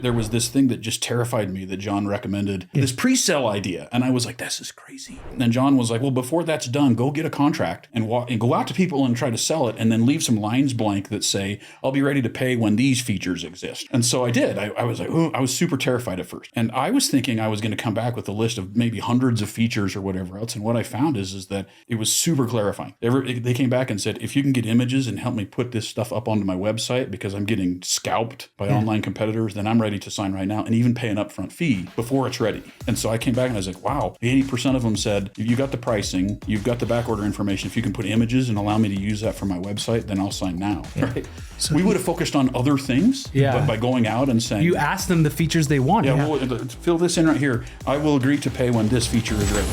there was this thing that just terrified me that John recommended, this pre-sale idea. And I was like, this is crazy. And then John was like, well, before that's done, go get a contract and go out to people and try to sell it, and then leave some lines blank that say, I'll be ready to pay when these features exist. And so I did. I was like, oh, I was super terrified at first. And I was thinking I was going to come back with a list of maybe hundreds of features or whatever else. And what I found is that it was super clarifying. They came back and said, if you can get images and help me put this stuff up onto my website because I'm getting scalped by online competitors, then I'm ready to sign right now and even pay an upfront fee before it's ready. And so I came back and I was like, wow, 80% of them said, you got the pricing, you've got the backorder information. If you can put images and allow me to use that for my website, then I'll sign now. Right? So we would have focused on other things, but by going out and saying, you asked them the features they want. Yeah, well, fill this in right here. I will agree to pay when this feature is ready.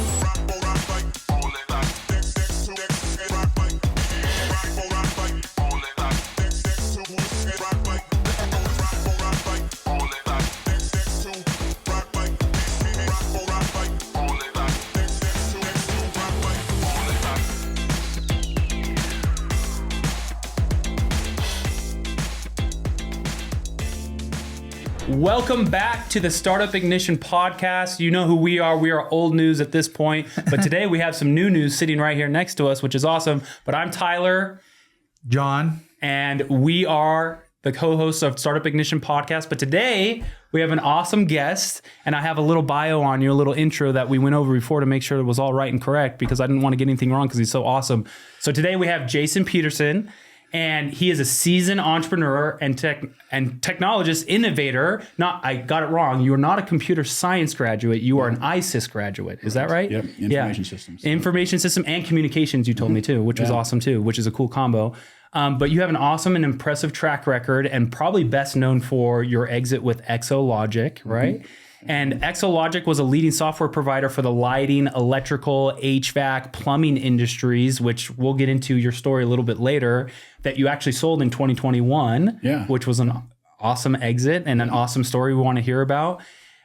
Welcome back to the Startup Ignition podcast. You know who we are. We are old news at this point. But today we have some new news sitting right here next to us, which is awesome. But I'm Tyler. John. And we are the co-hosts of Startup Ignition podcast. But today we have an awesome guest. And I have a little bio on you, a little intro that we went over before to make sure it was all right and correct because I didn't want to get anything wrong because he's so awesome. So today we have Jason Petersen. And he is a seasoned entrepreneur and technologist, innovator. I got it wrong. You are not a computer science graduate. You are an ISIS graduate. Is that right? Yep. Information systems. Information system and communications, you told me too, which was awesome too, which is a cool combo. But you have an awesome and impressive track record and probably best known for your exit with XOLogic, right? And Exologic was a leading software provider for the lighting, electrical, HVAC, plumbing industries, which we'll get into your story a little bit later, that you actually sold in 2021, which was an awesome exit and an awesome story we want to hear about.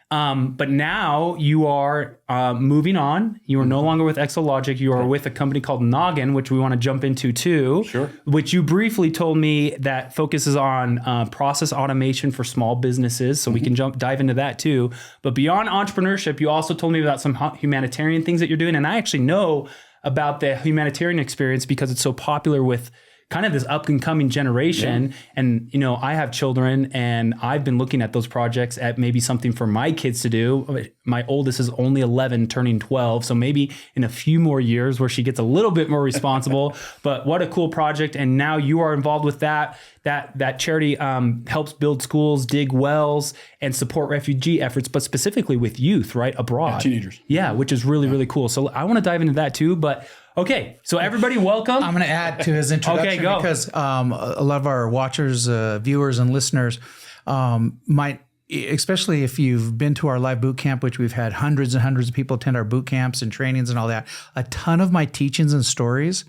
But now you are moving on. You are no longer with Exologic. You are with a company called Noggin, which we want to jump into too. Sure. Which you briefly told me that focuses on process automation for small businesses. So we can dive into that too. But beyond entrepreneurship, you also told me about some humanitarian things that you're doing. And I actually know about the humanitarian experience because it's so popular with kind of this up and coming generation. And, you know, I have children and I've been looking at those projects at maybe something for my kids to do. My oldest is only 11 turning 12. So maybe in a few more years where she gets a little bit more responsible, but what a cool project. And now you are involved with that charity helps build schools, dig wells, and support refugee efforts, but specifically with youth, right? Abroad. Teenagers. Yeah, which is really, really cool. So I want to dive into that too, but okay, so everybody welcome. I'm going to add to his introduction because a lot of our watchers, viewers, and listeners might, especially if you've been to our live boot camp, which we've had hundreds and hundreds of people attend our boot camps and trainings and all that, a ton of my teachings and stories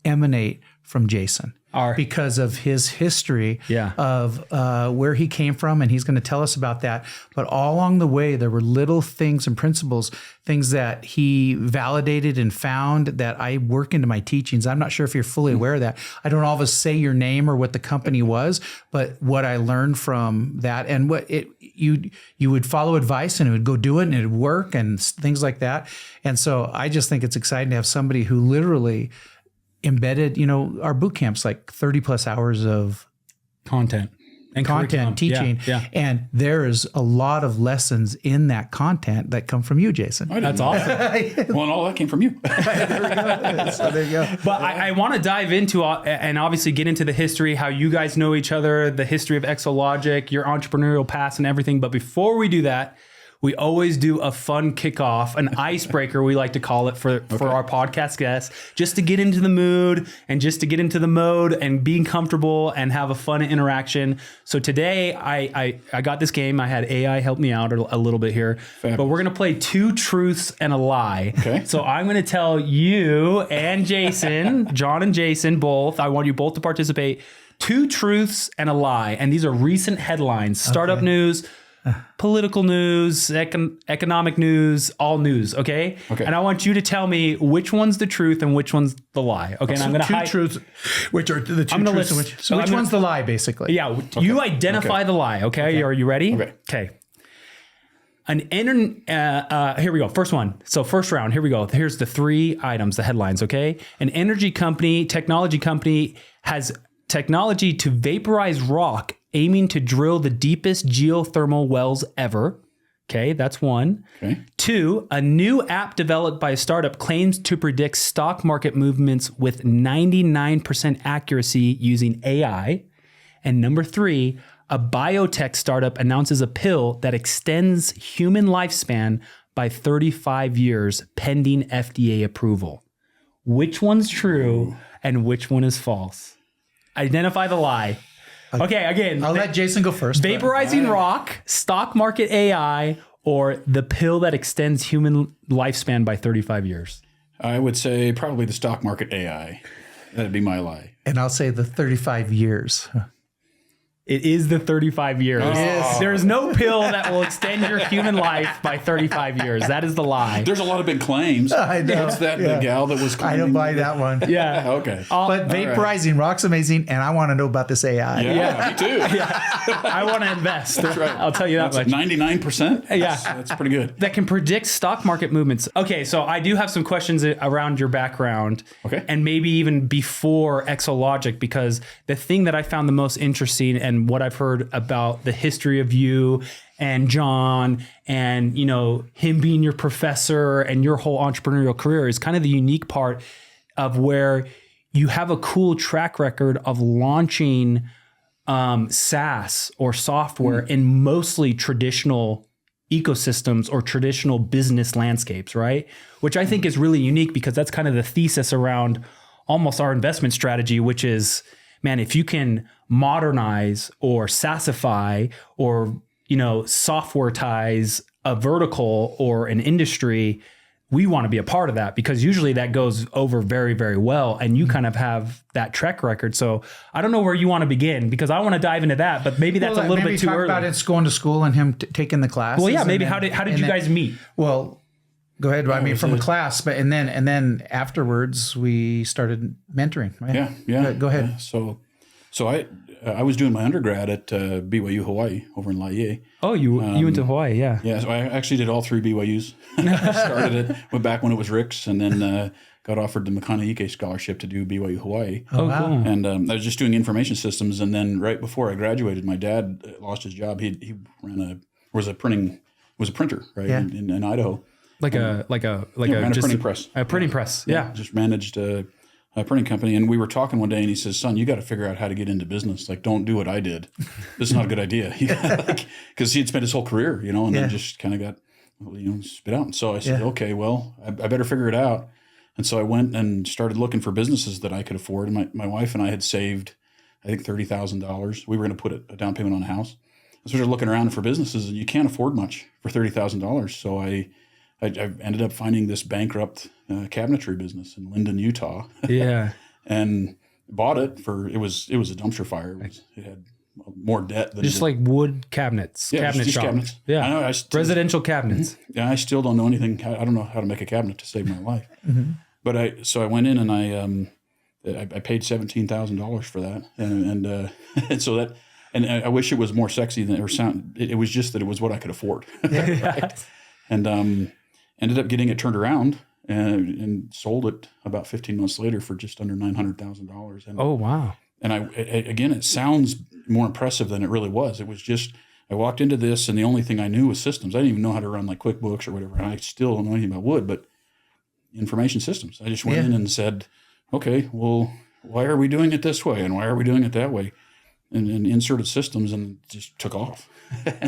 emanate from Jason. Because of his history of where he came from, and he's going to tell us about that. But all along the way, there were little things and principles, things that he validated and found that I work into my teachings. I'm not sure if you're fully aware of that. I don't always say your name or what the company was, but what I learned from that and what you would follow advice and it would go do it and it would work and things like that. And so I just think it's exciting to have somebody who literally embedded, you know, our boot camps, like 30 plus hours of content and teaching. And there is a lot of lessons in that content that come from you, Jason. That's awesome. Well, and all that came from you. There we go. So there you go. But I want to dive into and obviously get into the history, how you guys know each other, the history of Exologic, your entrepreneurial past and everything. But before we do that, we always do a fun kickoff, an icebreaker, we like to call it for our podcast guests, just to get into the mood and just to get into the mode and being comfortable and have a fun interaction. So today I got this game. I had AI help me out a little bit here, but we're going to play 2 truths and a lie. Okay. So I'm going to tell you and Jason, John and Jason both, I want you both to participate, 2 truths and a lie. And these are recent headlines, startup news, political news, economic news, all news. Okay. Okay. And I want you to tell me which one's the truth and which one's the lie. Okay. And I'm going to two truths, which are the two truths. Which one's the lie, basically? Yeah. You identify the lie. Okay. Are you ready? Okay. Here we go. First one. So first round, here we go. Here's the 3 items, the headlines. Okay. An energy company, technology company has technology to vaporize rock, aiming to drill the deepest geothermal wells ever. Okay, that's 1. Okay. 2, a new app developed by a startup claims to predict stock market movements with 99% accuracy using AI. And number 3, a biotech startup announces a pill that extends human lifespan by 35 years pending FDA approval. Which one's true and which one is false? Identify the lie. Okay, again. I'll let Jason go first. Vaporizing rock, stock market AI, or the pill that extends human lifespan by 35 years? I would say probably the stock market AI. That'd be my lie. And I'll say the 35 years. It is the 35 years. Yes. There is no pill that will extend your human life by 35 years. That is the lie. There's a lot of big claims. I know. What's that the gal that was claiming? I don't buy that one. Yeah. Okay. But vaporizing rock's amazing, and I want to know about this AI. Yeah, me too. I want to invest. That's right. I'll tell you that much. 99%? Yeah. That's pretty good. That can predict stock market movements. Okay, so I do have some questions around your background. Okay. And maybe even before Exologic, because the thing that I found the most interesting and what I've heard about the history of you and John and, you know, him being your professor and your whole entrepreneurial career is kind of the unique part of where you have a cool track record of launching SaaS or software in mostly traditional ecosystems or traditional business landscapes, right? Which I think is really unique because that's kind of the thesis around almost our investment strategy, which is, man, if you can modernize or SaaSify or, you know, softwaretize a vertical or an industry, we want to be a part of that because usually that goes over very, very well. And you kind of have that track record. So I don't know where you want to begin because I want to dive into that, but maybe that's a little bit too early. About it's going to school and him taking the class. Well, yeah, maybe how did you guys meet? Well, go ahead. I mean, from a class, but and then afterwards we started mentoring. Right? Yeah. Go ahead. Yeah. So I was doing my undergrad at BYU Hawaii over in Laie. Oh, you went to Hawaii, yeah. Yeah, so I actually did all 3 BYUs. I started it, went back when it was Rick's, and then got offered the Makana scholarship to do BYU Hawaii. Oh, wow. Cool. And I was just doing information systems, and then right before I graduated, my dad lost his job. He was a printer, right, in Idaho. Like a printing press. A printing press, yeah. Just managed a printing company, and we were talking one day, and he says, "Son, you got to figure out how to get into business. Like, don't do what I did. This is not a good idea." Because he had spent his whole career, you know, and then just kind of got, spit out. And so I said, "Okay, well, I better figure it out." And so I went and started looking for businesses that I could afford. And my wife and I had saved, I think, $30,000. We were going to put a down payment on a house. So we were looking around for businesses, and you can't afford much for $30,000. So I ended up finding this bankrupt cabinetry business in Linden, Utah. Yeah. And bought it for, it was a dumpster fire. It had more debt than just like wood cabinets, cabinet shop. Cabinets. Yeah. I know, residential cabinets. Yeah. I still don't know anything. I don't know how to make a cabinet to save my life. But I went in and I paid $17,000 for that. And so that, and I wish it was more sexy than or sound. It was just that it was what I could afford. Right? And, ended up getting it turned around and sold it about 15 months later for just under $900,000. And, oh, wow. And again, it sounds more impressive than it really was. It was just, I walked into this and the only thing I knew was systems. I didn't even know how to run like QuickBooks or whatever. And I still don't know anything about wood, but information systems. I just went in and said, okay, well, why are we doing it this way? And why are we doing it that way? And inserted systems and it just took off.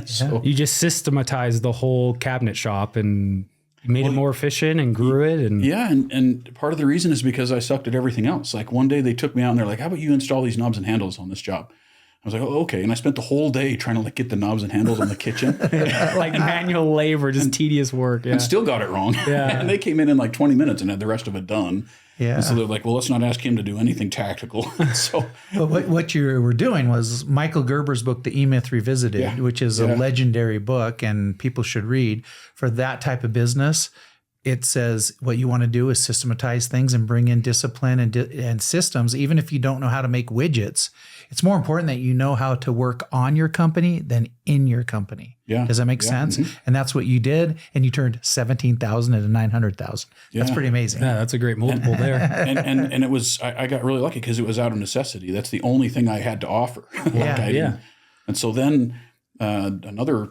So you just systematized the whole cabinet shop and made it more efficient and grew it. And and part of the reason is because I sucked at everything else. Like one day they took me out and they're like, how about you install these knobs and handles on this job? was like, oh, okay. And I spent the whole day trying to like get the knobs and handles on the kitchen. Like manual labor, just tedious work. Yeah. And still got it wrong. Yeah. And they came in like 20 minutes and had the rest of it done. Yeah. And so they're like, well, let's not ask him to do anything tactical. So, but what you were doing was Michael Gerber's book, The E-Myth Revisited, which is a legendary book and people should read for that type of business. It says what you want to do is systematize things and bring in discipline and systems. Even if you don't know how to make widgets, it's more important that you know how to work on your company than in your company. Yeah. Does that make sense? Mm-hmm. And that's what you did. And you turned 17,000 into 900,000. That's pretty amazing. Yeah, that's a great multiple there. And it was, I got really lucky because it was out of necessity. That's the only thing I had to offer. And so then another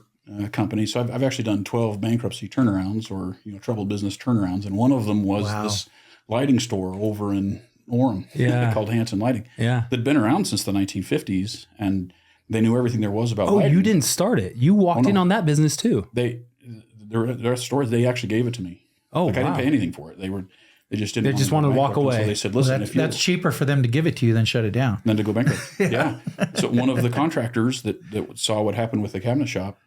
company. So I've actually done 12 bankruptcy turnarounds or troubled business turnarounds, and one of them was this lighting store over in Orem called Hann Lighting. Yeah, that'd been around since the 1950s, and they knew everything there was about lighting. You didn't start it. You walked in on that business too. Their stores, they actually gave it to me. I didn't pay anything for it. They just didn't. They just wanted to walk away. So they said, "Listen, that's cheaper for them to give it to you than shut it down, than to go bankrupt." Yeah. So one of the contractors that saw what happened with the cabinet shop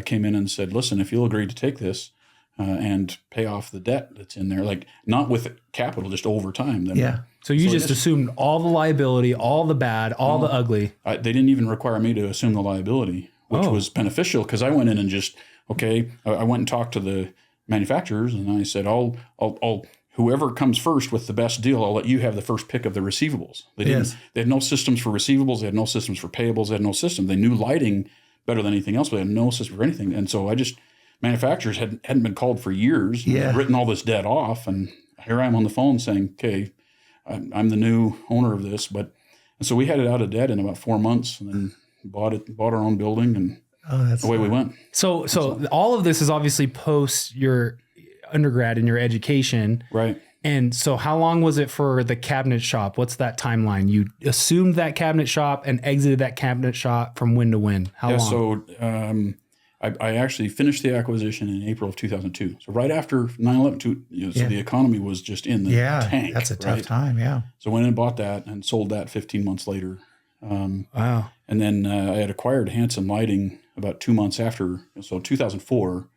came in and said, "Listen, if you'll agree to take this and pay off the debt that's in there, like not with capital, just over time." Then So you just assumed all the liability, all the bad, all the ugly. They didn't even require me to assume the liability, which was beneficial because I went in and just I went and talked to the manufacturers and I said, "I'll whoever comes first with the best deal, I'll let you have the first pick of the receivables." They didn't. They had no systems for receivables. They had no systems for payables. They had no system. They knew lighting better than anything else, but they had no system for anything. And so manufacturers hadn't been called for years. Had written all this debt off, and here I am on the phone saying, "Okay, I'm the new owner of this." And so we had it out of debt in about 4 months, and then bought our own building, and away we went. So all of this is obviously post your undergrad and your education, right? And so how long was it for the cabinet shop? What's that timeline? You assumed that cabinet shop and exited that cabinet shop from when to when? How long? So I actually finished the acquisition in April of 2002. So right after 9/11, so the economy was just in the tank. That's a tough time, So I went and bought that and sold that 15 months later. Wow. And then I had acquired Hann Lighting about 2 months after. So 2004,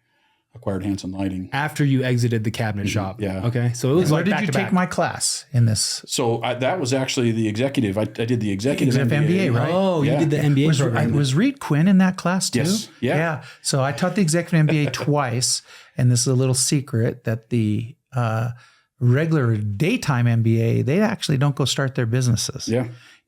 acquired Hann Lighting. After you exited the cabinet shop. Yeah. Okay. So it was where did you take my class in this? So that was actually the executive. I did the executive MBA, right? Oh, you did the MBA program. Was Reed Quinn in that class too? Yes. Yeah. So I taught the executive MBA twice, and this is a little secret that the regular daytime MBA, they actually don't go start their businesses. Yeah.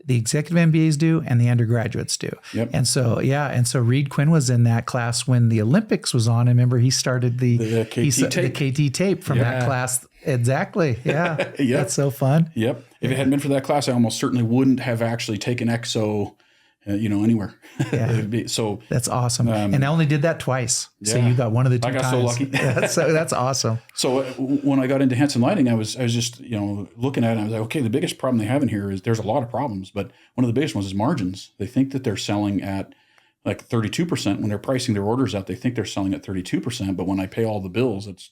The executive MBAs do, and the undergraduates do. Yep. And so, Reed Quinn was in that class when the Olympics was on. I remember he started the KT tape from that class. Exactly. Yeah. That's so fun. Yep. If it hadn't been for that class, I almost certainly wouldn't have actually taken EXO, anywhere. Yeah. So that's awesome. And I only did that twice. So you got one of the two times. I got so lucky. That's awesome. So when I got into Hann Lighting, I was just, looking at it and I was like, okay, the biggest problem they have in here is there's a lot of problems, but one of the biggest ones is margins. They think that they're selling at like 32% when they're pricing their orders out. They think they're selling at 32%, but when I pay all the bills, it's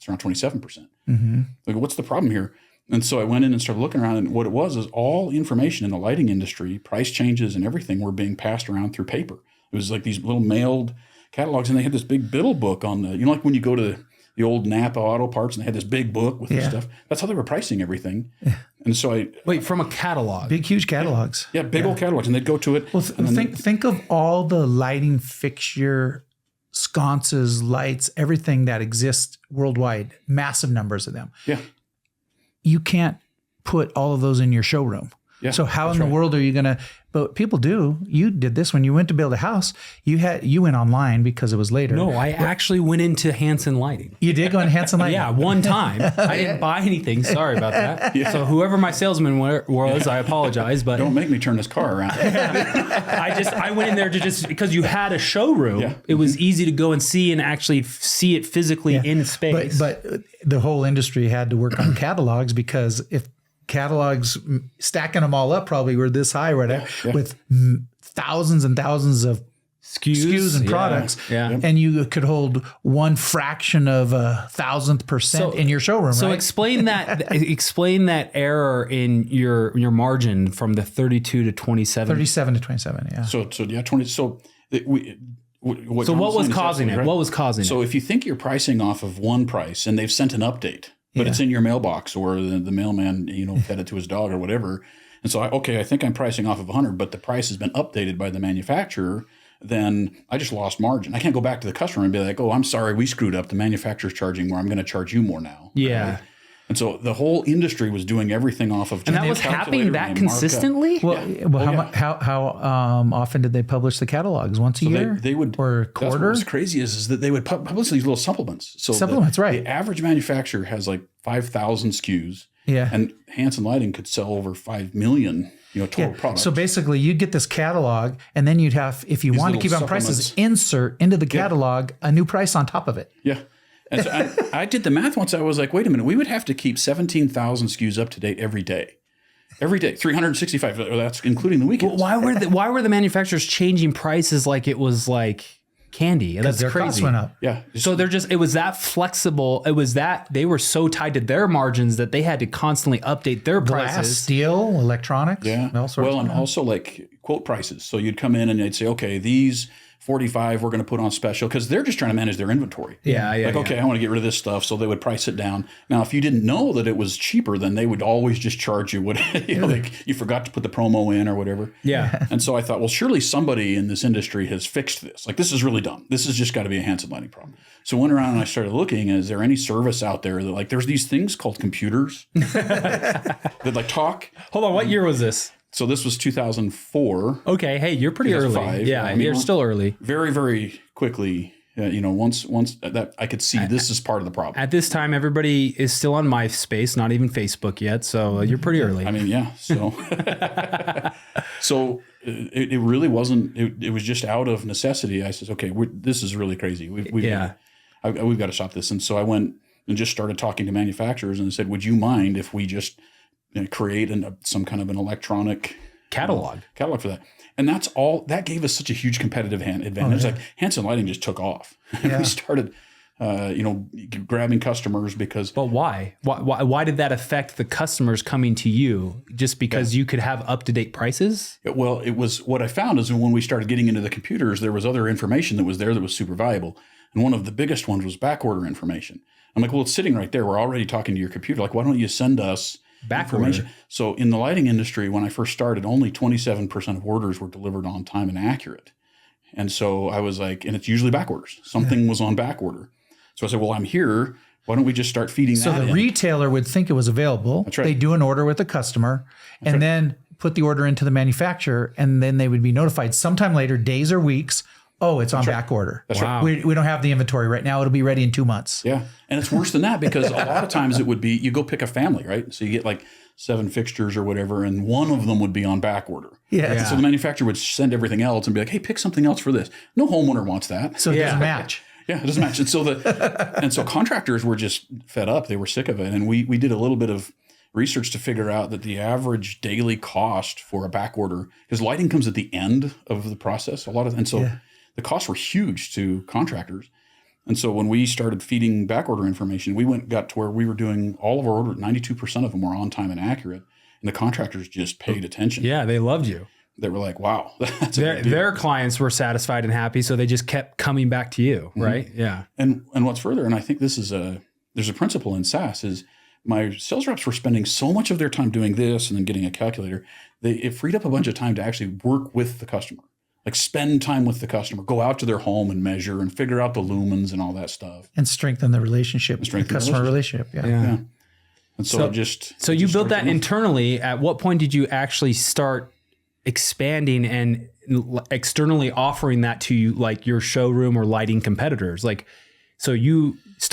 around 27%. Mm-hmm. Like, what's the problem here? And so I went in and started looking around, and what it was is all information in the lighting industry, price changes and everything were being passed around through paper. It was like these little mailed catalogs, and they had this big biddle book on like when you go to the old Napa Auto Parts and they had this big book with this stuff. That's how they were pricing everything. Yeah. And so wait, from a catalog, big, huge catalogs. Yeah, big old catalogs, and they'd go to it. Well, think of all the lighting fixture, sconces, lights, everything that exists worldwide, massive numbers of them. Yeah. You can't put all of those in your showroom. Yeah, so how in the world are you going to, but people do. You did this when you went to build a house, you went online because it was later. No, I actually went into Hann Lighting. You did go into Hann Lighting? Yeah, one time. I didn't buy anything. Sorry about that. Yeah. So whoever my salesman was, I apologize, but don't make me turn this car around. I went in there to just, because you had a showroom, it was easy to go and see and actually see it physically in space. But the whole industry had to work on catalogs, because if catalogs, stacking them all up, probably were this high right with thousands and thousands of SKUs and products, and you could hold one fraction of 1,000% in your showroom. So right? explain that error in your margin from the 32 to 27. 37 to 27. Yeah. So yeah, 20. So what was causing it? Right? What was causing it? So if you think you're pricing off of one price and they've sent an update, but it's in your mailbox or the mailman, fed it to his dog or whatever. And so I think I'm pricing off of 100, but the price has been updated by the manufacturer. Then I just lost margin. I can't go back to the customer and be like, oh, I'm sorry, we screwed up. The manufacturer's charging more. I'm going to charge you more now. Yeah. Right? And so the whole industry was doing everything off of. And that was happening that consistently? How often did they publish the catalogs? Once a year? They would. Or quarter? What's crazy is that they would publish these little supplements. So supplements, right. The average manufacturer has like 5,000 SKUs. Yeah. And Hann Lighting could sell over 5 million total products. So basically you'd get this catalog and then you'd have, if you want to keep on prices, insert into the catalog a new price on top of it. Yeah. And so I did the math once. I was like, wait a minute, we would have to keep 17,000 SKUs up to date every day. Every day, 365. That's including the weekends. Well, why were the manufacturers changing prices like it was like candy? That's their crazy. Costs went up. Yeah. So it was that flexible. It was that they were so tied to their margins that they had to constantly update their Glass, prices. steel, electronics. Yeah. All sorts and also like quote prices. So you'd come in and they'd say, okay, these 45 we're going to put on special because they're just trying to manage their inventory. Okay, I want to get rid of this stuff. So they would price it down. Now, if you didn't know that it was cheaper, then they would always just charge you what like you forgot to put the promo in or whatever. Yeah. And so I thought, well, surely somebody in this industry has fixed this. Like, this is really dumb. This has just got to be a Hann Lighting problem. So I went around and I started looking, is there any service out there that like, there's these things called computers that like talk. Hold on, what year was this? So this was 2004. Okay, hey, you're pretty early. Yeah, you're still early. Very, very quickly, once that I could see this is part of the problem. At this time, everybody is still on MySpace, not even Facebook yet. So you're pretty early. I mean, yeah. So, so it really wasn't. It was just out of necessity. I said, okay, this is really crazy. We've got to stop this. And so I went and just started talking to manufacturers and said, would you mind if we just create some kind of an electronic catalog for that? And that's all. That gave us such a huge competitive advantage. Like Hann Lighting just took off. We started, grabbing customers because. But why? Why did that affect the customers coming to you? Just because you could have up-to-date prices? Well, it was what I found is when we started getting into the computers, there was other information that was there that was super valuable. And one of the biggest ones was backorder information. I'm like, well, it's sitting right there. We're already talking to your computer. Like, why don't you send us information? So in the lighting industry, when I first started, only 27% of orders were delivered on time and accurate. And so I was like, and it's usually back orders. Something was on back order. So I said, well, I'm here. Why don't we just start feeding that in? So the retailer would think it was available. That's right. They do an order with the customer and then put the order into the manufacturer. And then they would be notified sometime later, days or weeks. Oh, it's on back order. That's right. We don't have the inventory right now. It'll be ready in 2 months. Yeah. And it's worse than that because a lot of times it would be, you go pick a family, right? So you get like 7 fixtures or whatever, and one of them would be on back order. Yeah. So the manufacturer would send everything else and be like, hey, pick something else for this. No homeowner wants that. So it doesn't match. Yeah, it doesn't match. And so contractors were just fed up. They were sick of it. And we did a little bit of research to figure out that the average daily cost for a back order, because lighting comes at the end of the process, the costs were huge to contractors. And so when we started feeding backorder information, got to where we were doing all of our orders, 92% of them were on time and accurate. And the contractors just paid attention. Yeah, they loved you. They were like, wow. That's their clients were satisfied and happy, so they just kept coming back to you, right? Yeah. And what's further, and I think this is there's a principle in SaaS, is my sales reps were spending so much of their time doing this and then getting a calculator. It freed up a bunch of time to actually work with the customer. Like spend time with the customer, go out to their home and measure and figure out the lumens and all that stuff. And strengthen the relationship, the customer relationship. Yeah. And so you built that internally. At what point did you actually start expanding and externally offering that to you, like your showroom or lighting competitors? Like, so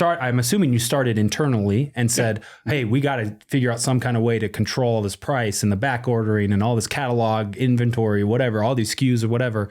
I'm assuming you started internally and said, hey, we got to figure out some kind of way to control this price and the back ordering and all this catalog inventory, whatever, all these SKUs or whatever.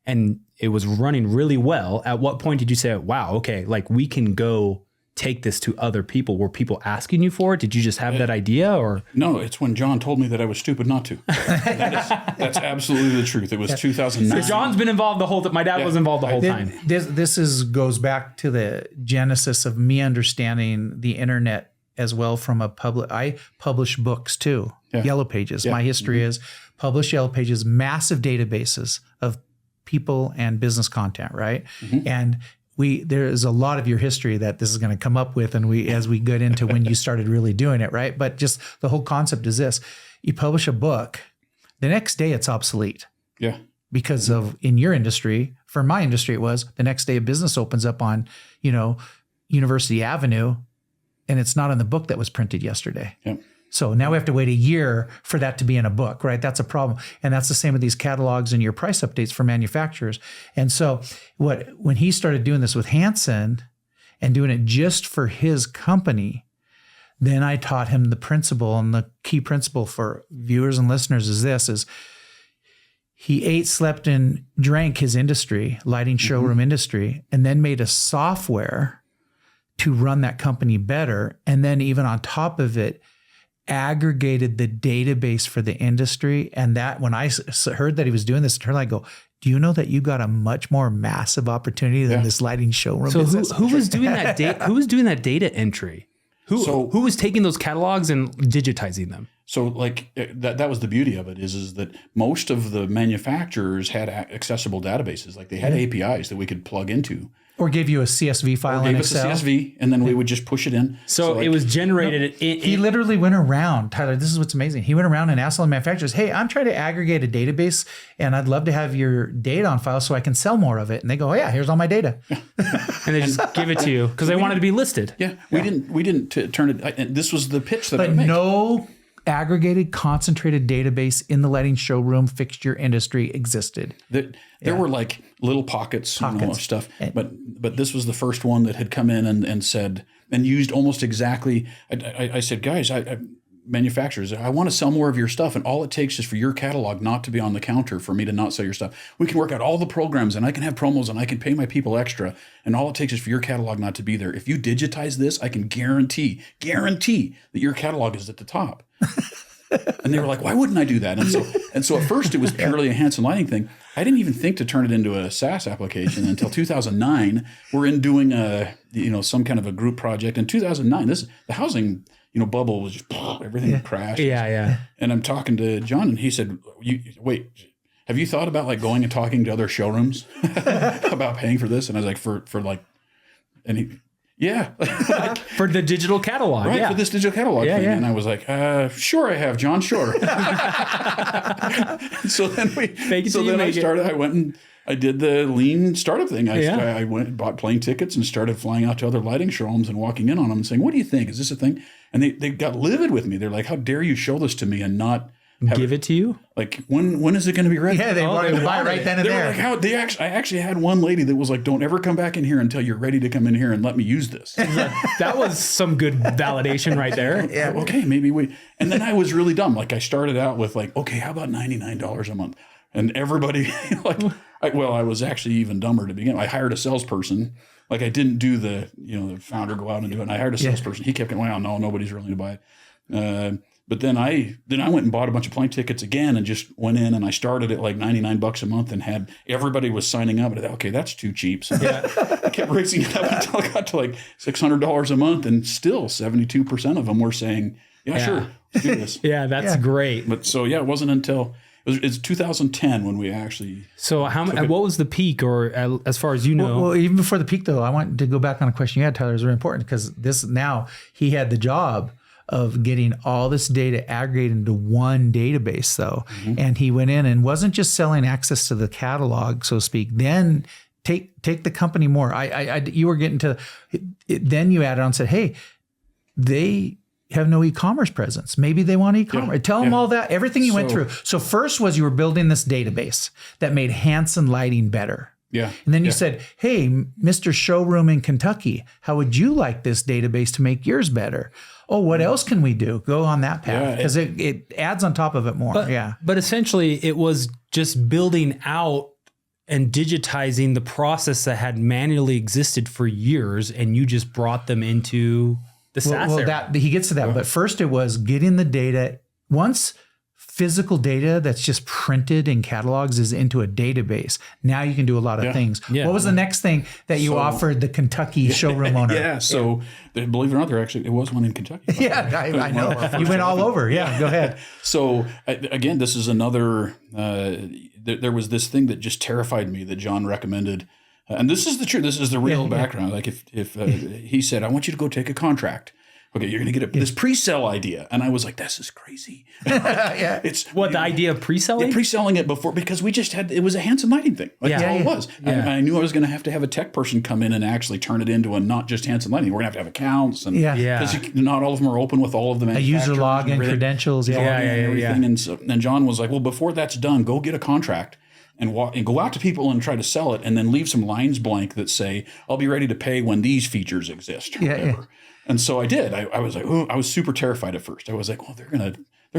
And it was running really well. At what point did you say, wow, okay, like we can go take this to other people? Were people asking you for it? Did you just have that idea, or? No, it's when John told me that I was stupid not to. That's absolutely the truth. It was 2009. So John's been involved the whole time. My dad was involved the whole time. This goes back to the genesis of me understanding the internet as well from I publish books too. Yeah. Yellow Pages. Yeah. My history is publish Yellow Pages, massive databases of people and business content, right? And there is a lot of your history that this is going to come up with, and as we get into when you started really doing it, right? But just the whole concept is this: you publish a book, the next day it's obsolete. Yeah. Because of, in your industry, for my industry, it was the next day a business opens up on, University Avenue, and it's not in the book that was printed yesterday. Yep. So now we have to wait a year for that to be in a book, right? That's a problem. And that's the same with these catalogs and your price updates for manufacturers. And so when he started doing this with Hansen and doing it just for his company, then I taught him the principle, and the key principle for viewers and listeners is he ate, slept, and drank his industry, lighting showroom industry, and then made a software to run that company better. And then even on top of it, aggregated the database for the industry. And that when I heard that he was doing this, I go, do you know that you got a much more massive opportunity than this lighting showroom business? So who was doing that data? Who was doing that data entry? Who was taking those catalogs and digitizing them? So like that was the beauty of it is that most of the manufacturers had accessible databases. Like they had APIs that we could plug into. Or give you a CSV file in Excel. Gave us a CSV, and then we would just push it in. So it was generated. He literally went around, Tyler, this is what's amazing. He went around and asked all the manufacturers, hey, I'm trying to aggregate a database, and I'd love to have your data on file so I can sell more of it. And they go, oh yeah, here's all my data. And they just give it to you because they wanted to be listed. Yeah, we didn't turn it. This was the pitch that I made. But no aggregated, concentrated database in the lighting showroom fixture industry existed. There were like little pockets. Of stuff, but this was the first one that had come in and said and used almost exactly. I said, guys, manufacturers, I want to sell more of your stuff, and all it takes is for your catalog not to be on the counter for me to not sell your stuff. We can work out all the programs, and I can have promos, and I can pay my people extra, and all it takes is for your catalog not to be there. If you digitize this, I can guarantee that your catalog is at the top. And they were like, why wouldn't I do that? And so at first it was purely a Hansen Lighting thing. I didn't even think to turn it into a SaaS application until 2009. We're in doing some kind of a group project. In 2009, the housing bubble was just everything crashed. Yeah. And I'm talking to John, and he said, wait, have you thought about like going and talking to other showrooms about paying for this? And I was like, for like, and he. Yeah. For the digital catalog. Right, for this digital catalog thing. Yeah. And I was like, sure I have, John, sure. So then I went and I did the lean startup thing. I went and bought plane tickets and started flying out to other lighting showrooms and walking in on them and saying, what do you think? Is this a thing? And they got livid with me. They're like, how dare you show this to me and not give it to you? Like, when is it going to be ready? Yeah, they wanted to buy right then and there. I actually had one lady that was like, don't ever come back in here until you're ready to come in here and let me use this. That was some good validation right there. Yeah. Okay, maybe and then I was really dumb. Like I started out with like, okay, how about $99 a month? And everybody I was actually even dumber to begin with. I hired a salesperson. Like I didn't do the founder go out and do it. And I hired a salesperson. He kept going, well, no, nobody's willing to buy it. But then I went and bought a bunch of plane tickets again and just went in and I started at like $99 a month and had everybody was signing up. And I thought, okay, that's too cheap. So I kept raising it up until I got to like $600 a month, and still 72% of them were saying, sure, let's do this. That's great. But so it wasn't until it's 2010 when we actually. So what was the peak, or as far as you know? Well, even before the peak though, I want to go back on a question you had, Tyler. It's very important because he had the job of getting all this data aggregated into one database though. Mm-hmm. And he went in and wasn't just selling access to the catalog, so to speak. Then take the company more. You were getting to it, then you added on and said, hey, they have no e-commerce presence. Maybe they want e-commerce. Yeah. Tell them all that, everything you went through. So first was you were building this database that made Hansen Lighting better. Yeah. And then you said, hey, Mr. Showroom in Kentucky, how would you like this database to make yours better? Oh, what else can we do? Go on that path because it adds on top of it more. But essentially it was just building out and digitizing the process that had manually existed for years, and you just brought them into the SaaS era. He gets to that. But first it was getting the data. Once physical data that's just printed in catalogs is into a database, now you can do a lot of things. Yeah. What was the next thing that you offered the Kentucky showroom owner? Believe it or not, it was one in Kentucky. I know. You went all over. Yeah, go ahead. So again, this is another, there was this thing that just terrified me that John recommended. And this is the truth. This is the real background. Like if he said, I want you to go take a contract. Okay, you're going to get this pre-sell idea. And I was like, this is crazy. It's what, the idea of pre-selling? Yeah, pre-selling it before, because we just had, it was a Hanson Lighting thing. Like that's all it was. Yeah. I knew I was going to have a tech person come in and actually turn it into a not just Hanson Lighting. We're going to have accounts. And because not all of them are open with all of the manufacturers. A user login, credentials. Everything. And John was like, well, before that's done, go get a contract. And go out to people and try to sell it, and then leave some lines blank that say, I'll be ready to pay when these features exist, or whatever. And so I did. I was like, oh, I was super terrified at first. I was like, well, they're gonna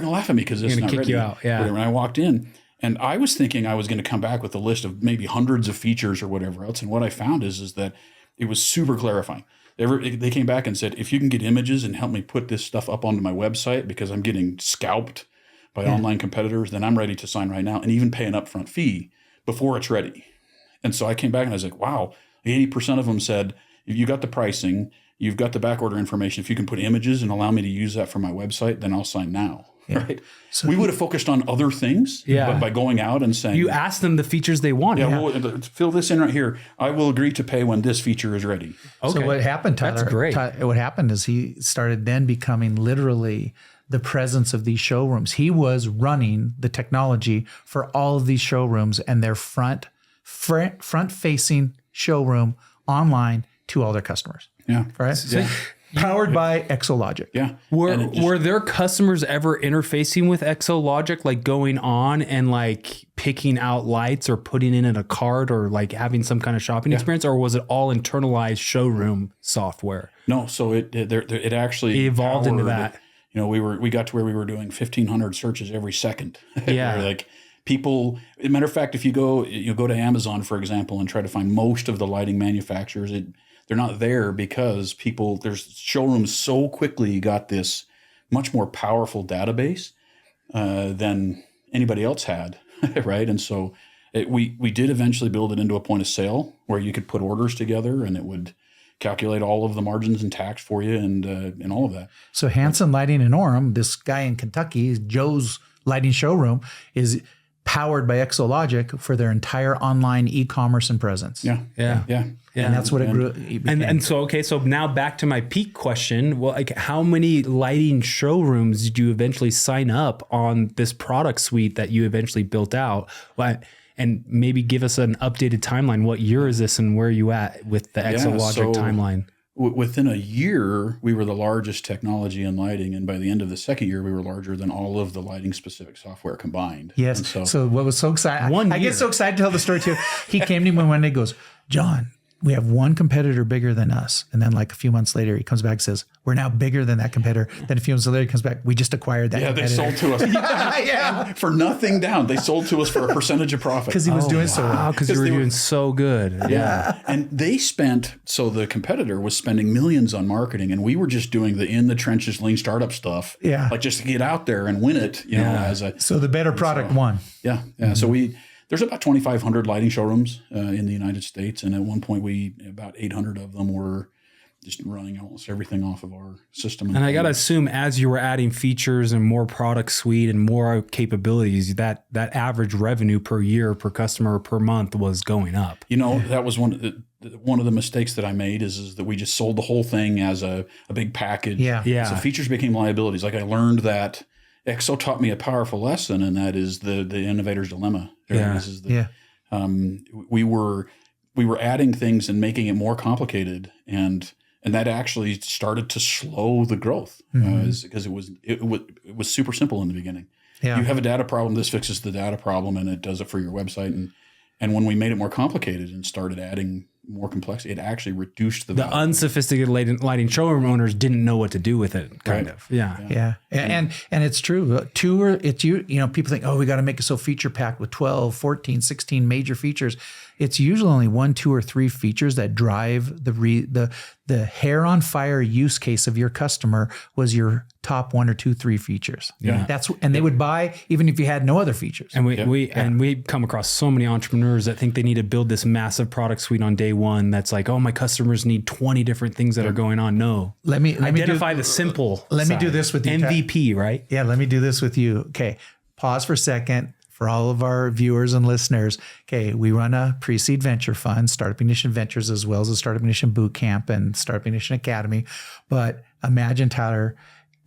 laugh at me because this is not ready. Kick you out. Yeah. When I walked in, and I was thinking I was going to come back with a list of maybe hundreds of features or whatever else. And what I found is that it was super clarifying. They came back and said, if you can get images and help me put this stuff up onto my website because I'm getting scalped by online competitors, then I'm ready to sign right now and even pay an upfront fee before it's ready. And so I came back and I was like, wow, 80% of them said, if you got the pricing, you've got the backorder information, if you can put images and allow me to use that for my website, then I'll sign now. Right. So we would have focused on other things, but by going out and saying, you asked them the features they wanted. Well, fill this in right here. I will agree to pay when this feature is ready. Okay. So what happened, Tyler? That's great. What happened is he started then becoming literally the presence of these showrooms. He was running the technology for all of these showrooms and their front-facing showroom online to all their customers. Yeah. Right? So powered by Exologic. Yeah. Were their customers ever interfacing with Exologic, like going on and like picking out lights or putting in a cart or like having some kind of shopping experience, or was it all internalized showroom software? No. So it actually evolved into that. We got to where we were doing 1,500 searches every second. Yeah. Like people, as a matter of fact, if you go to Amazon, for example, and try to find most of the lighting manufacturers, they're not there because there's showrooms so quickly got this much more powerful database than anybody else had, right? And so we did eventually build it into a point of sale where you could put orders together and it would calculate all of the margins and tax for you and all of that. So Hanson Lighting in Orem, this guy in Kentucky, Joe's lighting showroom, is powered by Exologic for their entire online e-commerce and presence. Yeah. And that's what it grew. And so now back to my peak question. Well, like how many lighting showrooms did you eventually sign up on this product suite that you eventually built out? And maybe give us an updated timeline. What year is this and where are you at with the Exologic timeline? Within a year, we were the largest technology in lighting. And by the end of the second year, we were larger than all of the lighting specific software combined. Yes. So what was so exciting, I get so excited to tell the story too. He came to me one day and goes, John, we have one competitor bigger than us. And then like a few months later, he comes back and says, we're now bigger than that competitor. Then a few months later, he comes back, we just acquired that competitor. They sold to us. For nothing down. They sold to us for a percentage of profit. Because he was doing so well. Because you were doing so good. Yeah. And they the competitor was spending millions on marketing, and we were just doing the in the trenches lean startup stuff. Yeah. Like just to get out there and win it, So the better product won. Yeah. Yeah. Mm-hmm. So there's about 2,500 lighting showrooms in the United States. And at one point, about 800 of them were just running almost everything off of our system. And I got to assume as you were adding features and more product suite and more capabilities, that average revenue per year, per customer, per month was going up. That was one of the mistakes that I made is that we just sold the whole thing as a big package. Yeah. So features became liabilities. Like I learned that Exo taught me a powerful lesson, and that is the innovator's dilemma. We were adding things and making it more complicated, and that actually started to slow the growth because it was super simple in the beginning. Yeah. You have a data problem, this fixes the data problem, and it does it for your website. And when we made it more complicated and started adding more complex. It actually reduced the The value. unsophisticated lighting showroom owners didn't know what to do with it, kind of. Yeah. And it's true. People think, oh, we got to make it so feature packed with 12, 14, 16 major features. It's usually only 1, 2, or 3 features that drive the hair on fire use case of your customer was your top 1 or 2, 3 features. Yeah. They would buy even if you had no other features. And we come across so many entrepreneurs that think they need to build this massive product suite on day one. That's like, oh, my customers need 20 different things that are going on. No, let me identify the simple. Let me do this with you. MVP, right? Yeah, let me do this with you. Okay, pause for a second. For all of our viewers and listeners, okay, we run a pre-seed venture fund, Startup Ignition Ventures, as well as a Startup Ignition Boot Camp and Startup Ignition Academy. But imagine, Tyler,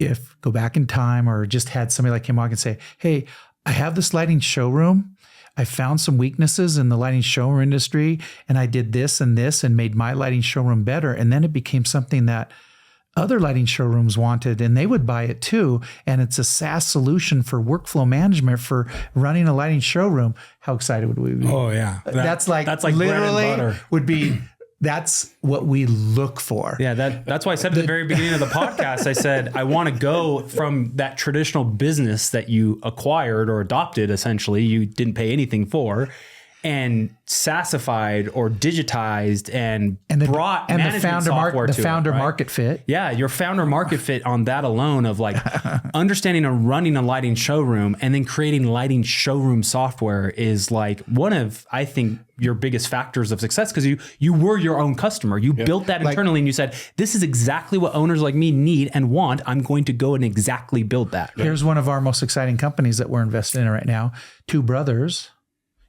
if go back in time or just had somebody like him walk and say, hey, I have this lighting showroom. I found some weaknesses in the lighting showroom industry, and I did this and made my lighting showroom better. And then it became something that other lighting showrooms wanted, and they would buy it too. And it's a SaaS solution for workflow management for running a lighting showroom. How excited would we be? Oh yeah, that's like literally bread and butter. Would be. That's what we look for. Yeah, that's why I said at the very beginning of the podcast, I said, I want to go from that traditional business that you acquired or adopted, essentially, you didn't pay anything for, and SaaSified or digitized and brought management software to it. The founder market fit. Yeah, your founder market fit on that alone of like understanding and running a lighting showroom and then creating lighting showroom software is like one of, I think, your biggest factors of success, because you were your own customer. You built that internally and you said, this is exactly what owners like me need and want. I'm going to go and exactly build that. Here's one of our most exciting companies that we're invested in right now. 2 brothers,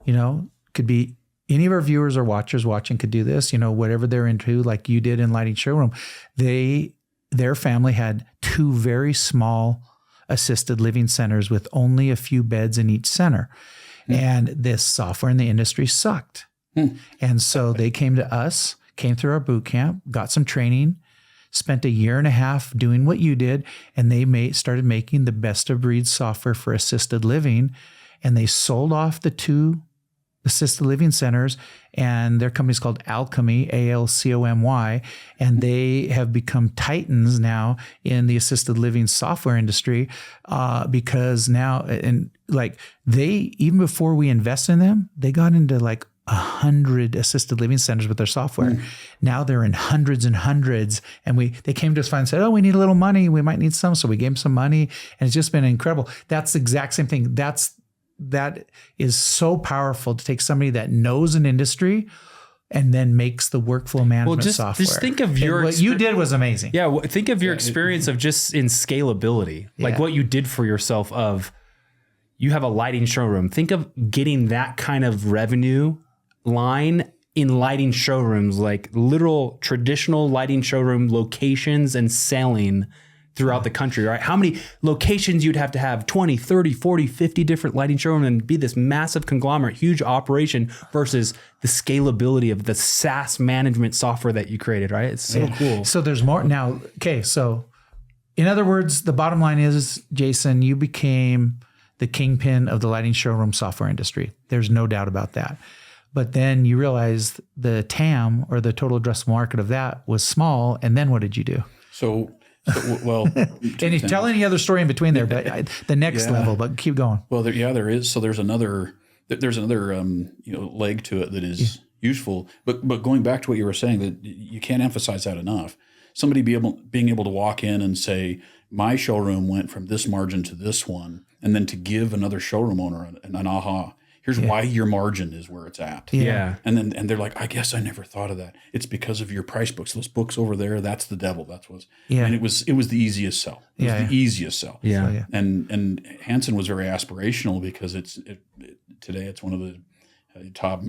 could be any of our viewers or watchers watching could do this, whatever they're into, like you did in lighting showroom. Their family had 2 very small assisted living centers with only a few beds in each center. And this software in the industry sucked. And so they came to us, came through our boot camp, got some training, spent a year and a half doing what you did, and they started making the best of breed software for assisted living. And they sold off the 2 assisted living centers, and their company's called Alchemy, ALCOMY, and they have become titans now in the assisted living software industry because now, and like they, even before we invest in them, they got into like 100 assisted living centers with their software. Now they're in hundreds and hundreds, and they came to us and said, oh, we need a little money. We might need some. So we gave them some money, and it's just been incredible. That's the exact same thing. That is so powerful to take somebody that knows an industry and then makes the workflow management software. Just think of what you did was amazing. Yeah. Think of your experience of just in scalability, like what you did for yourself of you have a lighting showroom. Think of getting that kind of revenue line in lighting showrooms, like literal traditional lighting showroom locations and selling throughout the country, right? How many locations you'd have to have 20, 30, 40, 50 different lighting showrooms and be this massive conglomerate, huge operation versus the scalability of the SaaS management software that you created, right? It's so cool. So there's more now. Okay. So in other words, the bottom line is, Jason, you became the kingpin of the lighting showroom software industry. There's no doubt about that. But then you realized the TAM, or the total addressable market of that, was small. And then what did you do? Well, and you tell any other story in between there, but the next level, but keep going. Well, there is. So there's another leg to it that is useful. But going back to what you were saying, that you can't emphasize that enough. Somebody being able to walk in and say, my showroom went from this margin to this one, and then to give another showroom owner an aha. Here's why your margin is where it's at. Yeah. And they're like, I guess I never thought of that. It's because of your price books. Those books over there, that's the devil. That's what's. And it was the easiest sell. It was the easiest sell. Yeah. So, And Hansen was very aspirational because today it's one of the top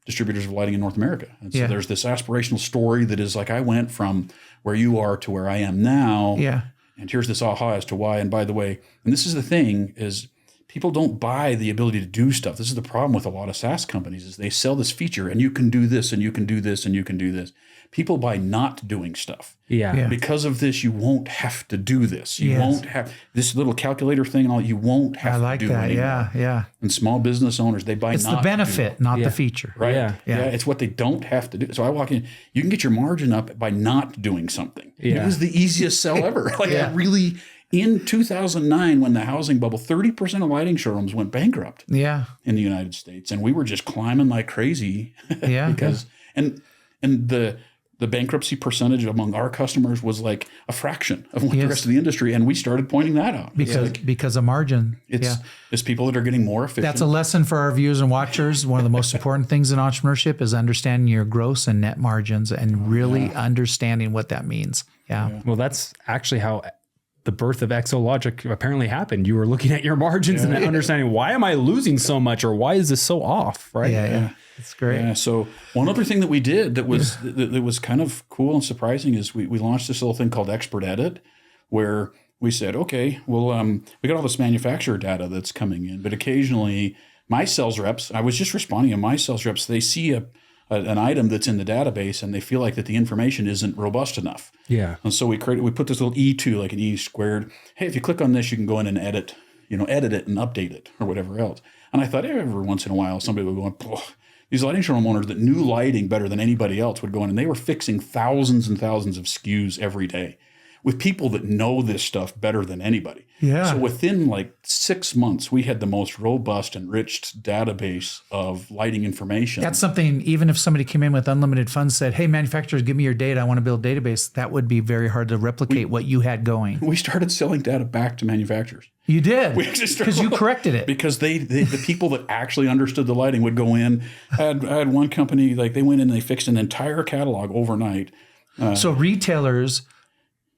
distributors of lighting in North America. And so there's this aspirational story that is like, I went from where you are to where I am now. Yeah. And here's this aha as to why. And by the way, and this is the thing is, people don't buy the ability to do stuff. This is the problem with a lot of SaaS companies is they sell this feature and you can do this and you can do this and you can do this. People buy not doing stuff. Yeah. Because of this, you won't have to do this. You won't have this little calculator thing and all. You won't have to do that. anymore. Yeah. And small business owners, they buy It's not the benefit, not the feature. right? Yeah. It's what they don't have to do. So I walk in, you can get your margin up by not doing something. Yeah. It was the easiest sell ever. It really, in 2009, when the housing bubble, 30% of lighting showrooms went bankrupt Yeah. in the United States. And we were just climbing like crazy because, and the bankruptcy percentage among our customers was like a fraction of what the rest of the industry. And we started pointing that out. Because of margin. It's people that are getting more efficient. That's a lesson for our viewers and watchers. One of the most important things in entrepreneurship is understanding your gross and net margins and really understanding what that means. Yeah. Well, that's actually how the birth of Exologic apparently happened. You were looking at your margins and understanding, why am I losing so much, or why is this so off? Right. Yeah. It's great. Yeah. So one other thing that we did that was kind of cool and surprising is we launched this little thing called ExpertEdit, where we said, okay, well, we got all this manufacturer data that's coming in, but occasionally my sales reps, I was just responding to my sales reps, they see an item that's in the database and they feel like that the information isn't robust enough. Yeah. And so we put this little E2, like an E squared. Hey, if you click on this, you can go in and edit it and update it or whatever else. And I thought every once in a while somebody would go, oh, these lighting showroom owners that knew lighting better than anybody else would go in and they were fixing thousands and thousands of SKUs every day with people that know this stuff better than anybody. Yeah. So within like 6 months, we had the most robust, enriched database of lighting information. That's something, even if somebody came in with unlimited funds, said, hey, manufacturers, give me your data. I want to build a database. That would be very hard to replicate what you had going. We started selling data back to manufacturers. You did? Because you corrected it. Because the people that actually understood the lighting would go in. I had one company, like they went in and they fixed an entire catalog overnight. So retailers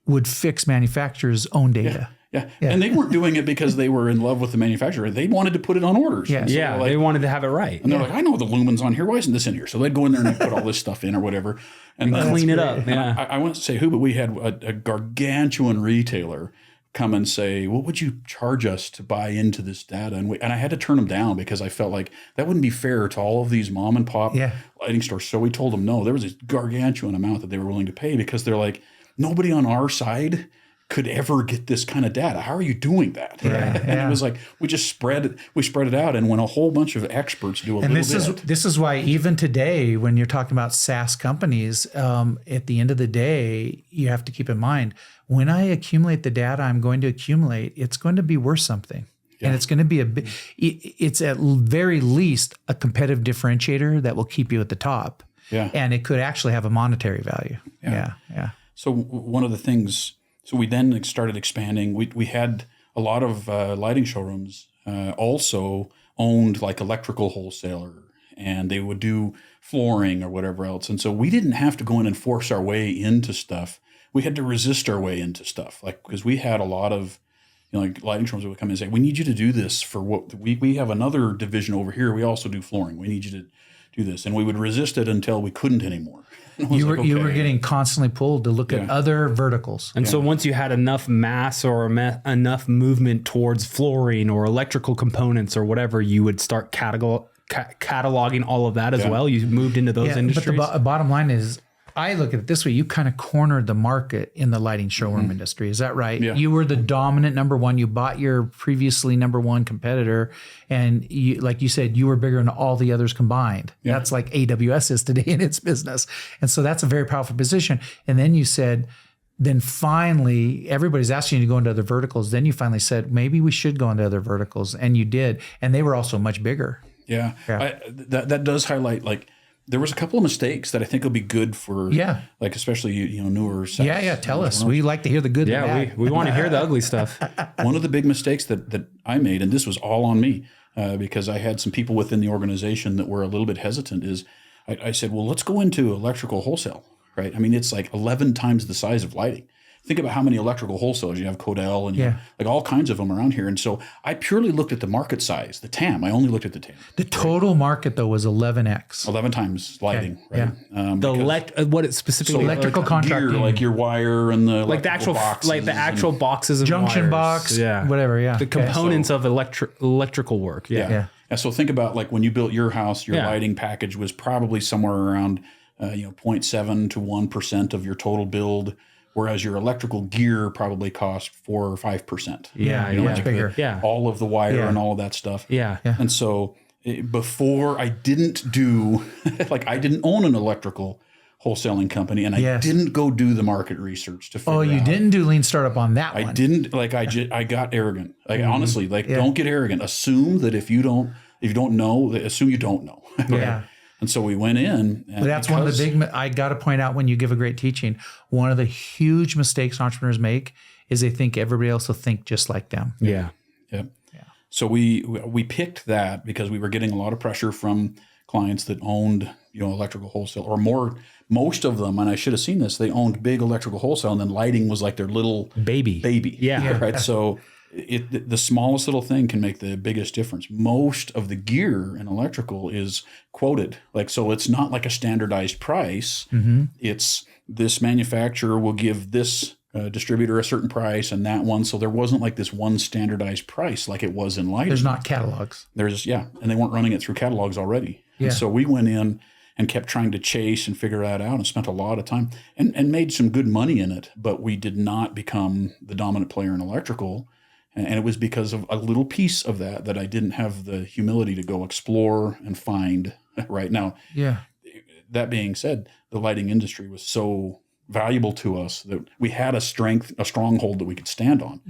would fix manufacturers' own data. Yeah. And they weren't doing it because they were in love with the manufacturer. They wanted to put it on orders. Yeah, so they wanted to have it right. And they're like, I know the lumen's on here. Why isn't this in here? So they'd go in there and put all this stuff in or whatever. And clean it up. Yeah. I won't say who, but we had a gargantuan retailer come and say, what would you charge us to buy into this data? And I had to turn them down because I felt like that wouldn't be fair to all of these mom and pop lighting stores. So we told them no. There was a gargantuan amount that they were willing to pay because they're like, nobody on our side could ever get this kind of data. How are you doing that? And it was like we spread it out, and when a whole bunch of experts do this is why even today, when you're talking about SaaS companies, at the end of the day, you have to keep in mind when I accumulate the data I'm going to accumulate, it's going to be worth something. And it's going to be it's at very least a competitive differentiator that will keep you at the top. Yeah. And it could actually have a monetary value. Yeah. So one of the things, so we then started expanding. We had a lot of lighting showrooms also owned like electrical wholesaler, and they would do flooring or whatever else. And so we didn't have to go in and force our way into stuff. We had to resist our way into stuff, like because we had a lot of, like lighting showrooms would come in and say, we need you to do this for what we have another division over here. We also do flooring. We need you to do this. And we would resist it until we couldn't anymore. You were getting constantly pulled to look at other verticals. And so once you had enough mass or enough movement towards flooring or electrical components or whatever, you would start cataloging all of that as well. You moved into those industries. But the bottom line is, I look at it this way: you kind of cornered the market in the lighting showroom industry. Is that right? Yeah. You were the dominant number one. You bought your previously number one competitor, and you, like you said, you were bigger than all the others combined. Yeah. That's like AWS is today in its business, and so that's a very powerful position. And then you said, then finally, everybody's asking you to go into other verticals. Then you finally said, maybe we should go into other verticals, and you did, and they were also much bigger. Yeah. That does highlight like. There was a couple of mistakes that I think will be good for, like especially newer SaaS. Yeah. Tell us. We like to hear the good. Yeah, we want to hear the ugly stuff. One of the big mistakes that I made, and this was all on me, because I had some people within the organization that were a little bit hesitant. Is I said, well, let's go into electrical wholesale, right? I mean, it's like 11 times the size of lighting. think about how many electrical wholesalers you have, Codell, and you have, like all kinds of them around here. And so I purely looked at the market size, the TAM. I only looked at the TAM. The total market though was 11x. 11 times lighting, right? What it's specifically electrical contracting, gear, like your wire and the like the actual boxes, like the actual boxes and junction wires. box, whatever. Yeah, the components of electrical work. Yeah. So think about like when you built your house, your lighting package was probably somewhere around 0.7 to 1% of your total build, whereas your electrical gear probably cost 4 or 5%. Much bigger. All of the wire and all of that stuff. And so before I didn't do like I didn't own an electrical wholesaling company, and I didn't go do the market research to figure out. Oh, you didn't do lean startup on that one. I didn't. Like I got arrogant. Like honestly, like don't get arrogant. Assume that if you don't know, assume you don't know. Yeah. And so we went in. And but that's one of the big, I got to point out when you give a great teaching, one of the huge mistakes entrepreneurs make is they think everybody else will think just like them. Yeah. So we picked that because we were getting a lot of pressure from clients that owned, electrical wholesale, or most of them, and I should have seen this, they owned big electrical wholesale, and then lighting was like their little baby. Yeah. Right. So the smallest little thing can make the biggest difference. Most of the gear in electrical is quoted. Like, so it's not like a standardized price. It's this manufacturer will give this distributor a certain price and that one. So there wasn't like this one standardized price like it was in lighting. There's not catalogs. And they weren't running it through catalogs already. And so we went in and kept trying to chase and figure that out and spent a lot of time and made some good money in it, but we did not become the dominant player in electrical. And it was because of a little piece of that I didn't have the humility to go explore and find right now. That being said, the lighting industry was so valuable to us that we had a stronghold that we could stand on.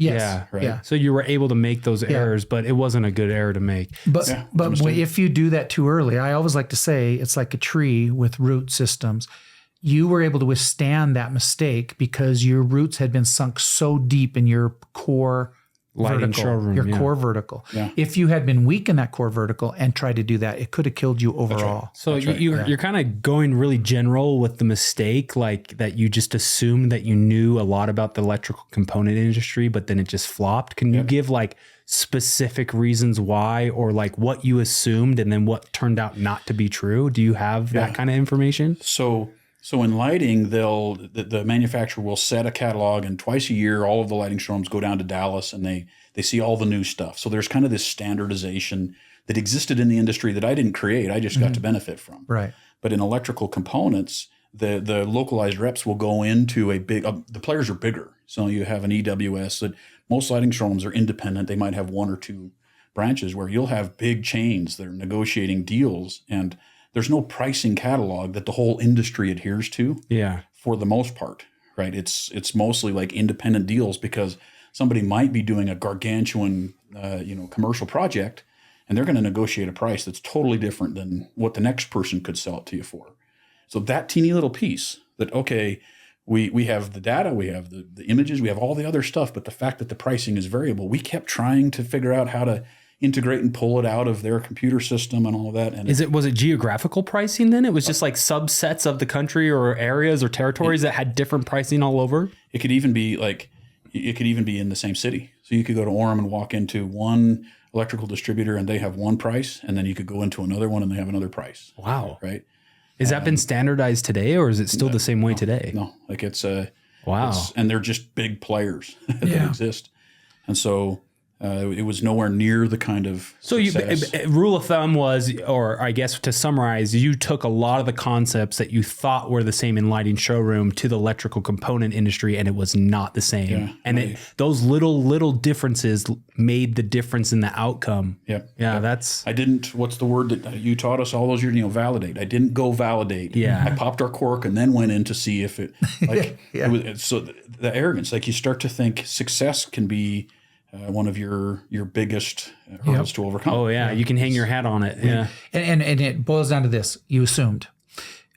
So you were able to make those errors, but it wasn't a good error to make. But if you do that too early, I always like to say it's like a tree with root systems. You were able to withstand that mistake because your roots had been sunk so deep in your core lighting showroom, core vertical. If you had been weak in that core vertical and tried to do that, it could have killed you overall. Right. So you're kind of going really general with the mistake, like that you just assumed that you knew a lot about the electrical component industry, but then it just flopped. Can you give like specific reasons why, or like what you assumed and then what turned out not to be true? Do you have that kind of information? So in lighting, the manufacturer will set a catalog, and twice a year, all of the lighting showrooms go down to Dallas and they see all the new stuff. So there's kind of this standardization that existed in the industry that I didn't create. I just got to benefit from. Right. But in electrical components, the localized reps will go into a big, the players are bigger. So you have an EWS that most lighting showrooms are independent. They might have one or two branches where you'll have big chains that are negotiating deals, and there's no pricing catalog that the whole industry adheres to. For the most part, right? It's mostly like independent deals because somebody might be doing a gargantuan, commercial project, and they're going to negotiate a price that's totally different than what the next person could sell it to you for. So that teeny little piece that, okay, we have the data, we have the images, we have all the other stuff, but the fact that the pricing is variable, we kept trying to figure out how to integrate and pull it out of their computer system and all of that. And was it geographical pricing then? It was just like subsets of the country or areas or territories that had different pricing all over? It could even be in the same city. So you could go to Orem and walk into one electrical distributor and they have one price, and then you could go into another one and they have another price. Wow. Right. Has that been standardized today, or is it still the same way today? No, like it's wow. And they're just big players that exist. And so it was nowhere near the kind of success. Rule of thumb was, or I guess to summarize, you took a lot of the concepts that you thought were the same in lighting showroom to the electrical component industry, and it was not the same. Those little differences made the difference in the outcome. That's. I didn't. What's the word that you taught us all those years? Validate. I didn't go validate. I popped our cork and then went in to see if it. It was, so the arrogance, like you start to think success can be one of your biggest hurdles to overcome. Oh yeah, you can hang your hat on it. Yeah, and it boils down to this: you assumed.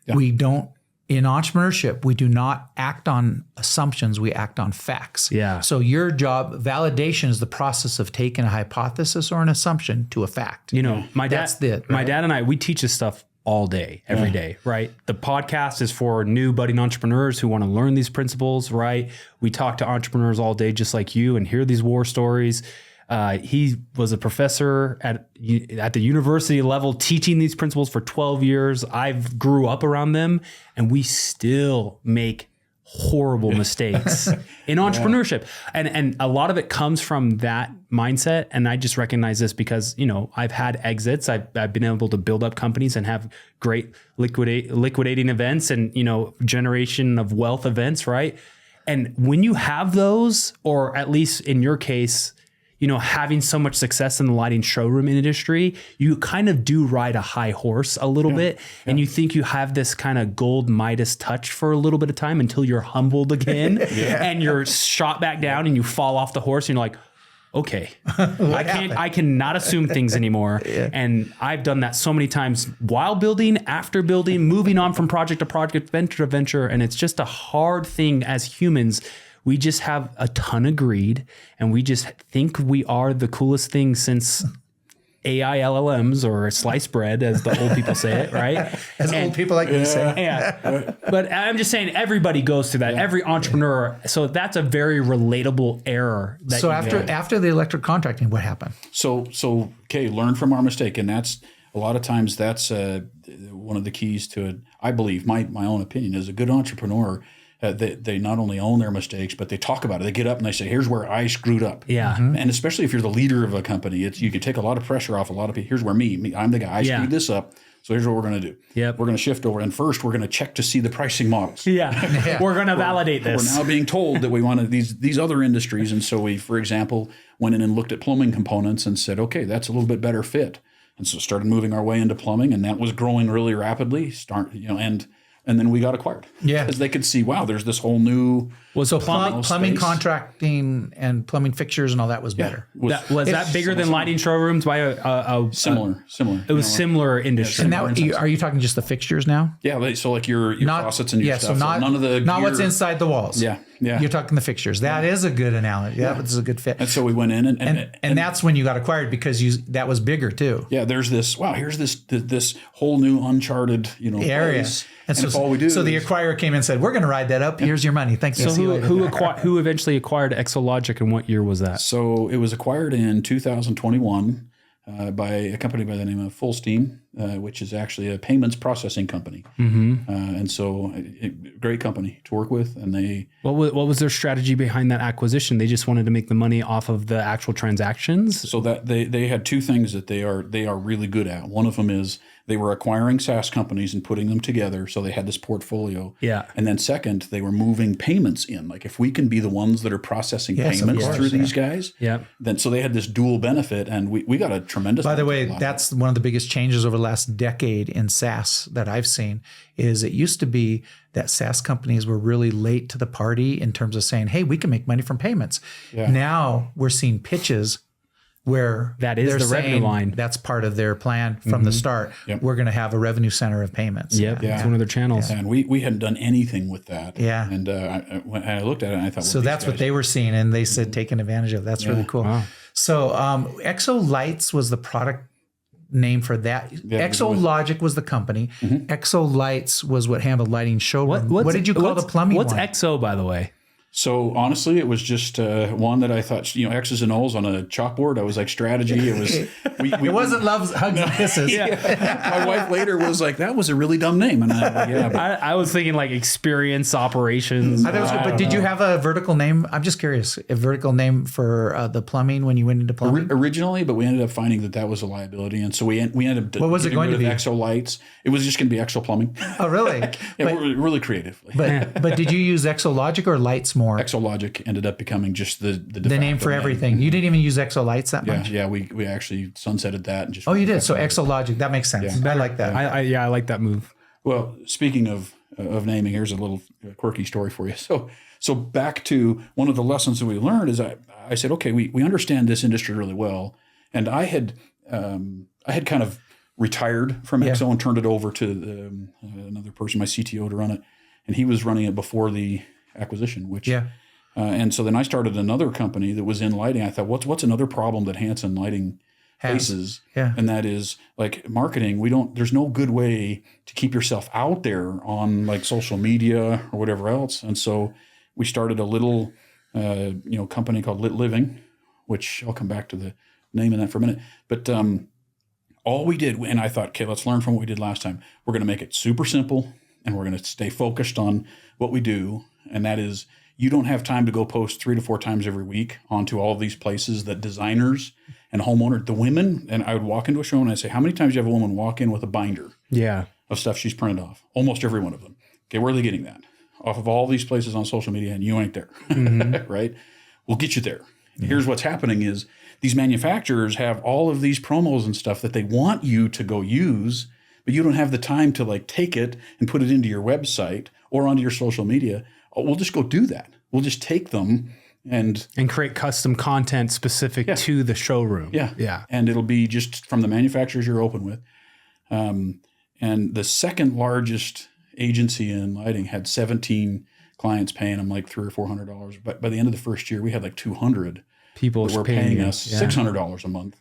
We don't in entrepreneurship. We do not act on assumptions. We act on facts. So your job, validation, is the process of taking a hypothesis or an assumption to a fact. My dad and I, we teach this stuff all day, every day, right? The podcast is for new budding entrepreneurs who want to learn these principles, right? We talk to entrepreneurs all day, just like you, and hear these war stories. He was a professor at the university level teaching these principles for 12 years. I've grew up around them, and we still make horrible mistakes in entrepreneurship. And a lot of it comes from that mindset. And I just recognize this because, I've had exits. I've been able to build up companies and have great liquidating events and, generation of wealth events, right? And when you have those, or at least in your case, having so much success in the lighting showroom industry, you kind of do ride a high horse a little bit. And you think you have this kind of gold Midas touch for a little bit of time until you're humbled again and you're shot back down and you fall off the horse and you're like, okay, I cannot assume things anymore. And I've done that so many times while building, after building, moving on from project to project, venture to venture. And it's just a hard thing as humans. We just have a ton of greed and we just think we are the coolest thing since AI LLMs or sliced bread, as the old people say it, right? Old people like me say. Yeah. But I'm just saying everybody goes through that, every entrepreneur. So that's a very relatable error. So after the electric contracting, what happened? So okay, learn from our mistake. And that's a lot of times that's one of the keys to it. I believe, my own opinion, is a good entrepreneur. They not only own their mistakes, but they talk about it. They get up and they say, here's where I screwed up. Yeah. And especially if you're the leader of a company, you can take a lot of pressure off a lot of people. Here's where I'm the guy. I screwed this up. So here's what we're going to do. Yep. We're going to shift over. And first, we're going to check to see the pricing models. Yeah. We're going to validate this. We're now being told that we wanted these other industries. And so we, for example, went in and looked at plumbing components and said, okay, that's a little bit better fit. And so started moving our way into plumbing. And that was growing really rapidly. And then we got acquired. Yeah. Because they could see, wow, there's this whole new... So plumbing contracting and plumbing fixtures and all that was better. Was that bigger than lighting showrooms by a similar? It was similar industry. And now, are you talking just the fixtures now? Yeah. So like your faucets and your stuff. So none of the gear. What's inside the walls. Yeah. You're talking the fixtures. That is a good analogy. That was a good fit. And so we went in and that's when you got acquired because that was bigger too. Yeah. There's this. Wow. Here's this whole new uncharted area. Place. And so all we do. So the acquirer came in and said, "We're going to ride that up. Here's your money. Thank you." So who eventually acquired Exologic, and what year was that? So it was acquired in 2021 by a company by the name of Fsteam, which is actually a payments processing company. And so great company to work with. And what was their strategy behind that acquisition? They just wanted to make the money off of the actual transactions. So that they had two things that they are really good at. One of them is they were acquiring SaaS companies and putting them together. So they had this portfolio. Yeah. And then second, they were moving payments in. Like if we can be the ones that are processing payments through these guys, then so they had this dual benefit, and we got a tremendous. By the way, that's one of the biggest changes over the last decade in SaaS that I've seen. Is it used to be that SaaS companies were really late to the party in terms of saying, "Hey, we can make money from payments." Yeah. Now we're seeing pitches where that is the revenue line. That's part of their plan from the start. Yep. We're going to have a revenue center of payments. Yep. Yeah. It's one of their channels. Yeah. And we hadn't done anything with that. Yeah. And when I looked at it, and I thought, so that's what they were seeing, and they said taking advantage of. That's really cool. Wow. So Exolights was the product name for that. Yeah, Exologic was the company. Exolights was what handled lighting showroom. What did you call the plumbing What's one? Exo, by the way? So honestly, it was just one that I thought, X's and O's on a chalkboard. I was like strategy. It was. It wasn't loves, hugs, and kisses. My wife later was like, "That was a really dumb name." And I was thinking like experience operations. But did you have a vertical name? I'm just curious. A vertical name for the plumbing when you went into plumbing? Originally, but we ended up finding that was a liability, and so we ended up. What was it going to be? Exolights. It was just going to be Exo Plumbing. Oh, really? We're really creative. But did you use Exologic or Lights more? Exologic ended up becoming just the name for everything. You didn't even use Exolights that much? Yeah, we actually sunsetted that. And just you did? So Exologic, that makes sense. Yeah. I like that. I like that move. Well, speaking of naming, here's a little quirky story for you. So back to one of the lessons that we learned is I said, okay, we understand this industry really well. And I had kind of retired from Exo and turned it over to another person, my CTO, to run it. And he was running it before the acquisition, and so then I started another company that was in lighting. I thought, what's another problem that Hanson Lighting faces. Yeah. And that is like marketing. There's no good way to keep yourself out there on like social media or whatever else. And so we started a little, company called Lit Living, which I'll come back to the name of that for a minute. But all we did, and I thought, okay, let's learn from what we did last time. We're going to make it super simple, and we're going to stay focused on what we do. And that is, you don't have time to go post 3 to 4 times every week onto all of these places that designers and homeowners, the women, and I would walk into a showroom and I'd say, how many times do you have a woman walk in with a binder of stuff she's printed off? Almost every one of them. Okay, where are they getting that? Off of all these places on social media, and you ain't there, right? We'll get you there. Yeah. Here's what's happening is these manufacturers have all of these promos and stuff that they want you to go use, but you don't have the time to like take it and put it into your website or onto your social media. Oh, we'll just go do that. We'll just take them and create custom content specific to the showroom. Yeah. Yeah. And it'll be just from the manufacturers you're open with. And the second largest agency in lighting had 17 clients paying them like $300 or $400. But by the end of the first year, we had like 200 people that were paying us $600 a month.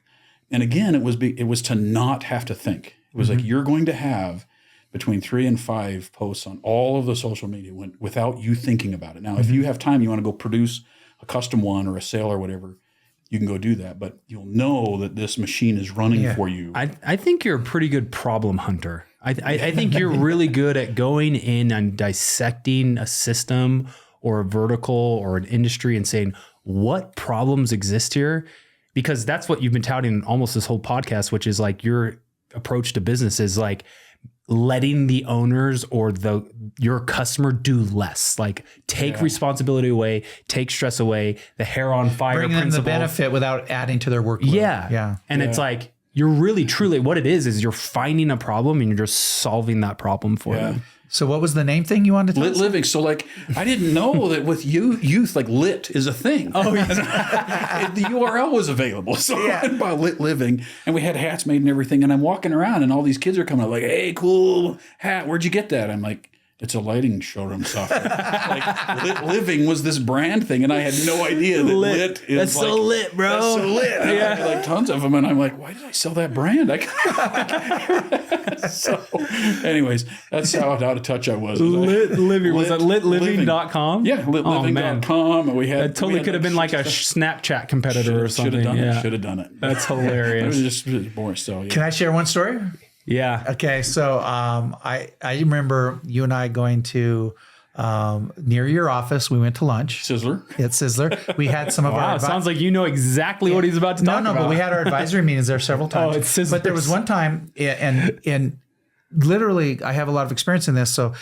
And again, it was to not have to think. It was like, you're going to have between 3 and 5 posts on all of the social media without you thinking about it. Now, if you have time, you want to go produce a custom one or a sale or whatever, you can go do that. But you'll know that this machine is running for you. I think you're a pretty good problem hunter. I think you're really good at going in and dissecting a system or a vertical or an industry and saying, what problems exist here? Because that's what you've been touting almost this whole podcast, which is like your approach to business is like letting the owners or your customer do less, like take responsibility away, take stress away, the hair on fire bring principle. them the benefit without adding to their workload. Yeah. And it's like, you're really truly what it is you're finding a problem and you're just solving that problem for them. So what was the name thing you wanted to Lit Living. So like, I didn't know that with youth, like lit is a thing. Oh, yeah. The URL was available. So I went by Lit Living and we had hats made and everything. And I'm walking around and all these kids are coming up like, hey, cool hat. Where'd you get that? I'm like, it's a lighting showroom software. Like Lit Living was this brand thing, and I had no idea that lit is that's like, so lit, bro. That's so lit. And I had like tons of them, and I'm like, why did I sell that brand? So, anyways, that's how out of touch I was. Lit Living. Was that litliving.com? Yeah, litliving.com. And we had that totally could have been like a Snapchat competitor or something. Should have done it. That's hilarious. It was just boring. So Can I share one story? Yeah. Okay. So I remember you and I going to near your office. We went to lunch. Sizzler. At Sizzler. We had some of our sounds like you know exactly what he's about to talk about. But we had our advisory meetings there several times. Oh, it's Sizzler. But there was one time, and literally, I have a lot of experience in this. So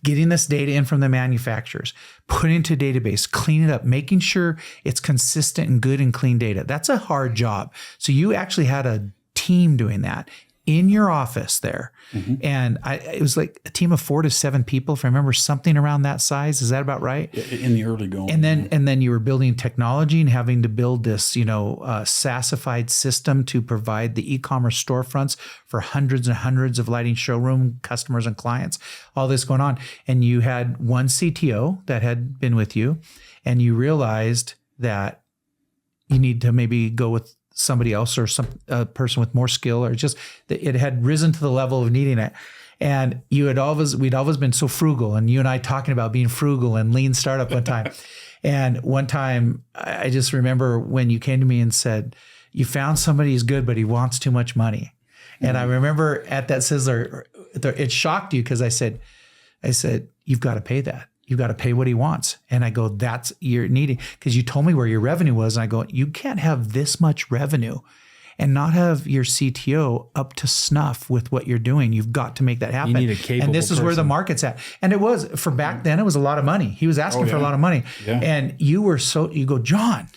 getting this data in from the manufacturers, putting it into a database, clean it up, making sure it's consistent and good and clean data. That's a hard job. So you actually had a team doing that in your office there. And it was like a team of 4 to 7 people, if I remember, something around that size. Is that about right? In the early going. And then you were building technology and having to build this, SaaSified system to provide the e-commerce storefronts for hundreds and hundreds of lighting showroom customers and clients, all this going on. And you had one CTO that had been with you, and you realized that you need to maybe go with somebody else or a person with more skill, or just that it had risen to the level of needing it. And we'd always been so frugal, and you and I talking about being frugal and lean startup one time. And one time I just remember when you came to me and said, you found somebody who's good, but he wants too much money. And I remember at that Sizzler, it shocked you because I said, you've got to pay that. You got to pay what he wants. And I go, that's you're needing, because you told me where your revenue was. And I go, you can't have this much revenue and not have your CTO up to snuff with what you're doing. You've got to make that happen. You need a capable And this is where the person. market's at. And it was, for back then, it was a lot of money. He was asking for a lot of money. Yeah. And you go, John,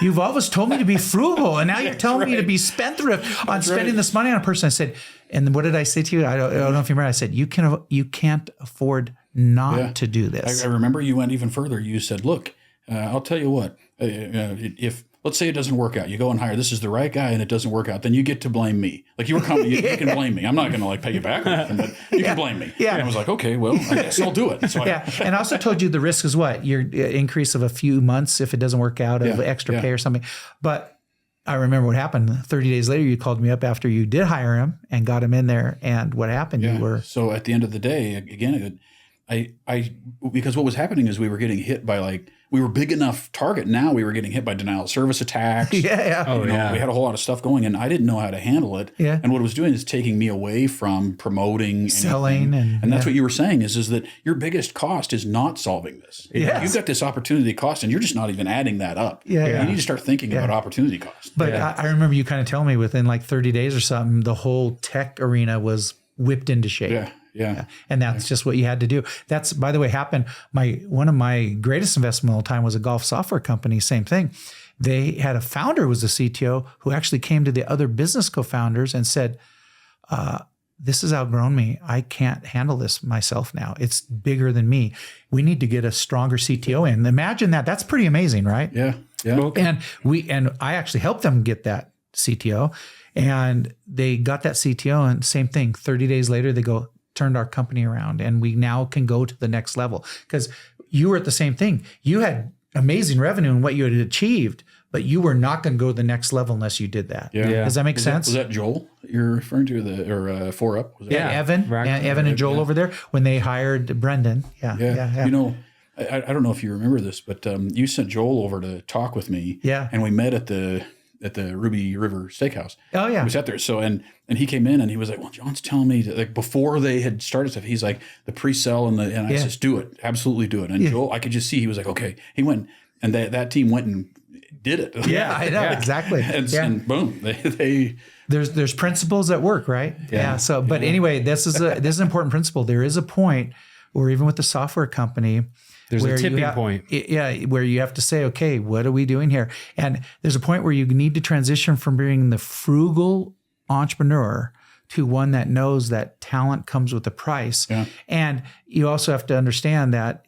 you've always told me to be frugal, and now you're telling me to be spendthrift on spending this money on a person. I said, and what did I say to you? I don't know if you remember. I said, you can't afford not to do this. I remember you went even further. You said, look, I'll tell you what, if let's say it doesn't work out, you go and hire, this is the right guy, and it doesn't work out, then you get to blame me. Like you were coming, you can blame me. I'm not going to pay you back or anything, but you can blame me. Yeah. And I was like, okay, well, I guess I'll do it. So And I also told you the risk is what? Your increase of a few months if it doesn't work out, of extra pay or something. But I remember what happened. 30 days later, you called me up after you did hire him and got him in there. And what happened? Yeah. You were So at the end of the day, again, because what was happening is we were getting hit by we were big enough target. Now we were getting hit by denial of service attacks. Oh, We had a whole lot of stuff going, and I didn't know how to handle it. Yeah. And what it was doing is taking me away from promoting, selling, and that's what you were saying is that your biggest cost is not solving this. Yes. You've got this opportunity cost, and you're just not even adding that up. Yeah. You need to start thinking about opportunity cost. But I remember you kind of telling me within 30 days or something, the whole tech arena was whipped into shape. Yeah. And that's just what you had to do. That's, by the way, happened. One of my greatest investment of all time was a golf software company. Same thing. They had a founder who was a CTO who actually came to the other business co-founders and said, this has outgrown me. I can't handle this myself now. It's bigger than me. We need to get a stronger CTO in. Imagine that. That's pretty amazing, right? Yeah. And I actually helped them get that CTO, and they got that CTO, and same thing. 30 days later, they turned our company around, and we now can go to the next level. Because you were at the same thing. You had amazing revenue in what you had achieved, but you were not going to go to the next level unless you did that. Yeah. Does that make sense? Was that Joel you're referring to, or 4Up? Was that Evan and Joel over there when they hired Brendan. Yeah. You know, I don't know if you remember this, but you sent Joel over to talk with me. Yeah. And we met at the Ruby River Steakhouse. Oh yeah. We sat there. So and he came in and he was like, well, John's telling me that, before they had started stuff, he's like, the pre-sell and I said, do it. Absolutely do it. And Joel, I could just see, he was like, okay. He went, and that team went and did it. Yeah, I know. Exactly. And boom, they there's principles at work, right? Yeah. So, but anyway, this is an important principle. There is a point where even with the software company, there's a tipping point. Where you have to say, okay, what are we doing here? And there's a point where you need to transition from being the frugal entrepreneur to one that knows that talent comes with a price. Yeah. And you also have to understand that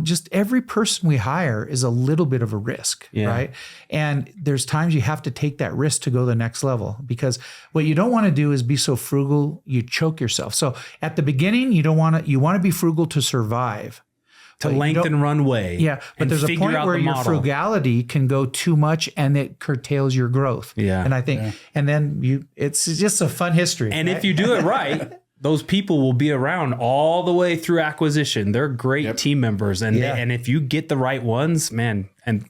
just every person we hire is a little bit of a risk, right? And there's times you have to take that risk to go to the next level, because what you don't want to do is be so frugal you choke yourself. So at the beginning, you want to be frugal to survive. To lengthen runway. Yeah, but there's a point where your frugality can go too much and it curtails your growth. Yeah. And I think, and then it's just a fun history. And if you do it right, those people will be around all the way through acquisition. They're great team members. And and if you get the right ones, man, and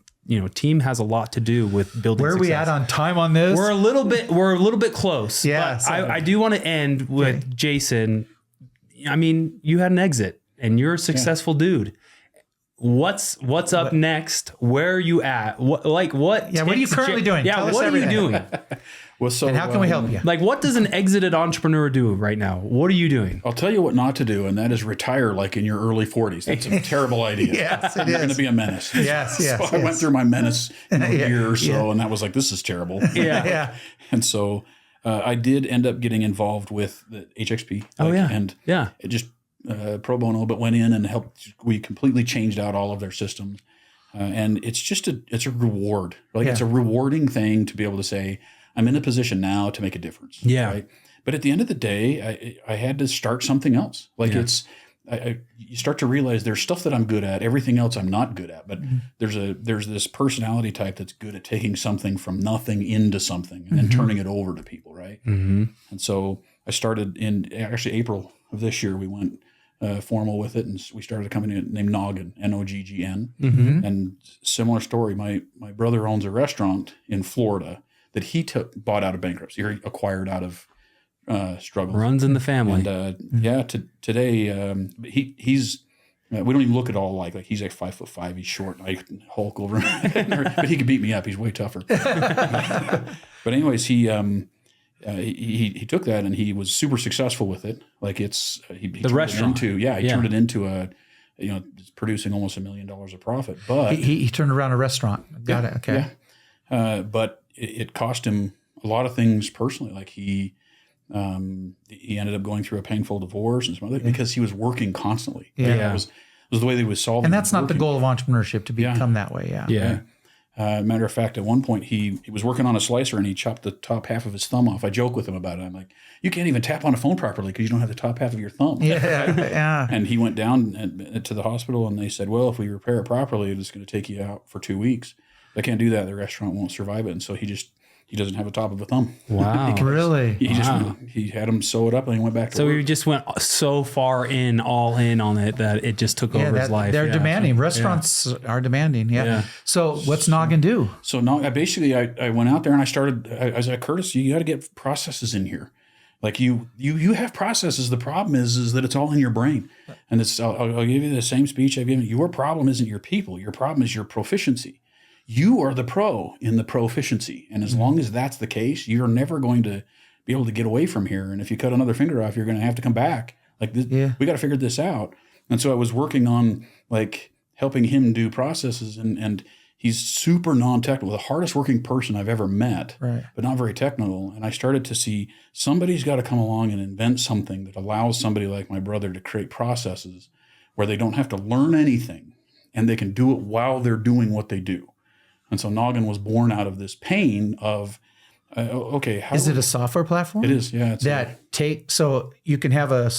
team has a lot to do with building Where are we at on time on this? We're a little bit close. Yeah. But I do want to end with Jason. I mean, you had an exit and you're a successful dude. What's up next? Where are you at? What what are you currently doing? Yeah, what are you doing? Well, so and how can we help you? What does an exited entrepreneur do right now? What are you doing? I'll tell you what not to do, and that is retire in your early 40s. That's a terrible idea. Yes, it is. You're going to be a menace. Yes. So I went through my menace in a year or so, and that was this is terrible. Yeah. And so I did end up getting involved with the HXP. And it just pro bono, but went in and helped. We completely changed out all of their systems. And it's just it's a reward. It's a rewarding thing to be able to say, I'm in a position now to make a difference. Yeah. Right? But at the end of the day, I had to start something else. You start to realize there's stuff that I'm good at, everything else I'm not good at. But there's this personality type that's good at taking something from nothing into something and then turning it over to people, right? Mm-hmm. And so I started in actually April of this year. We went formal with it, and we started a company named Noggin, Noggin. Mm-hmm. And similar story. My brother owns a restaurant in Florida that he bought out of bankruptcy, or he acquired out of struggles. Runs in the family. And today he's we don't even look at all like he's 5'5". He's short. I can Hulk over him, but he could beat me up. He's way tougher. But anyways, he took that and he was super successful with it. He the restaurant. Turned it into a it's producing almost $1 million of profit. But he turned around a restaurant. Got it. Okay. Yeah. But it cost him a lot of things personally. He ended up going through a painful divorce and some other because he was working constantly. Yeah. It was the way that he was solving. And that's not the goal of entrepreneurship, to become that way. Yeah. Matter of fact, at one point he was working on a slicer and he chopped the top half of his thumb off. I joke with him about it. I'm like, you can't even tap on a phone properly because you don't have the top half of your thumb. Yeah. And he went down to the hospital and they said, well, if we repair it properly, it's going to take you out for 2 weeks. I can't do that. The restaurant won't survive it. And so he just he doesn't have a top of a thumb. Wow. Really? He had him sew it up and he went back to work. So he just went so far all in on it that it just took over his life. They're demanding. Restaurants are demanding. Yeah. So what's Noggin do? So basically I went out there and I started, I was like, Curtis, you got to get processes in here. Like you have processes. The problem is that it's all in your brain. And I'll give you the same speech I've given. Your problem isn't your people. Your problem is your proficiency. You are the pro in the proficiency. And as long as that's the case, you're never going to be able to get away from here. And if you cut another finger off, you're going to have to come back. Like this, we got to figure this out. And so I was working on like helping him do processes, and he's super non-technical, the hardest working person I've ever met, but not very technical. And I started to see somebody's got to come along and invent something that allows somebody like my brother to create processes where they don't have to learn anything and they can do it while they're doing what they do. And so Noggin was born out of this pain of, is it a software platform? It is, yeah. So you can have a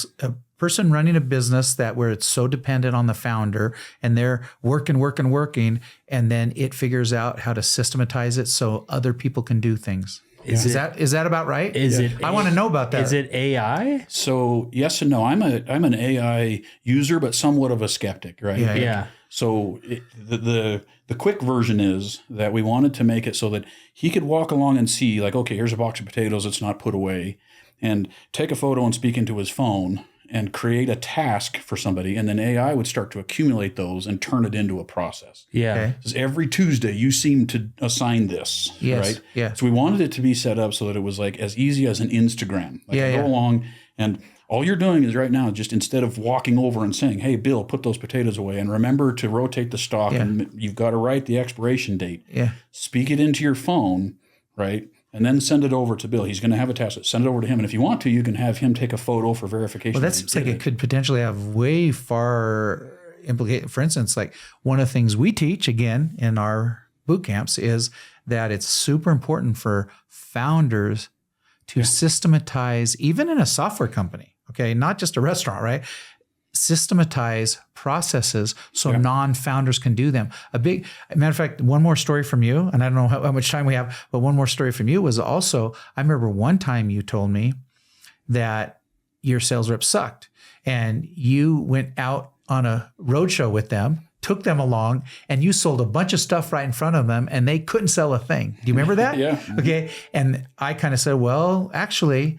person running a business where it's so dependent on the founder and they're working, and then it figures out how to systematize it so other people can do things. Is that about right? I want to know about that. Is it AI? So yes and no. I'm an AI user, but somewhat of a skeptic, right? Yeah. So the quick version is that we wanted to make it so that he could walk along and see, like, okay, here's a box of potatoes that's not put away, and take a photo and speak into his phone and create a task for somebody, and then AI would start to accumulate those and turn it into a process. Yeah. Okay. Because every Tuesday you seem to assign this, right? Yeah. So we wanted it to be set up so that it was like as easy as an Instagram. Like go along, and all you're doing is right now, just instead of walking over and saying, hey, Bill, put those potatoes away and remember to rotate the stock and you've got to write the expiration date. Yeah. Speak it into your phone, right? And then send it over to Bill. He's going to have a task. Send it over to him. And if you want to, you can have him take a photo for verification. Well, that seems like it could potentially have way far implications. For instance, like one of the things we teach, again, in our boot camps is that it's super important for founders to systematize, even in a software company, okay, not just a restaurant, right? Systematize processes so non-founders can do them. Matter of fact, one more story from you, and I don't know how much time we have, but one more story from you was also, I remember one time you told me that your sales rep sucked and you went out on a roadshow with them, took them along, and you sold a bunch of stuff right in front of them and they couldn't sell a thing. Do you remember that? Yeah. Okay. And I kind of said, well, actually,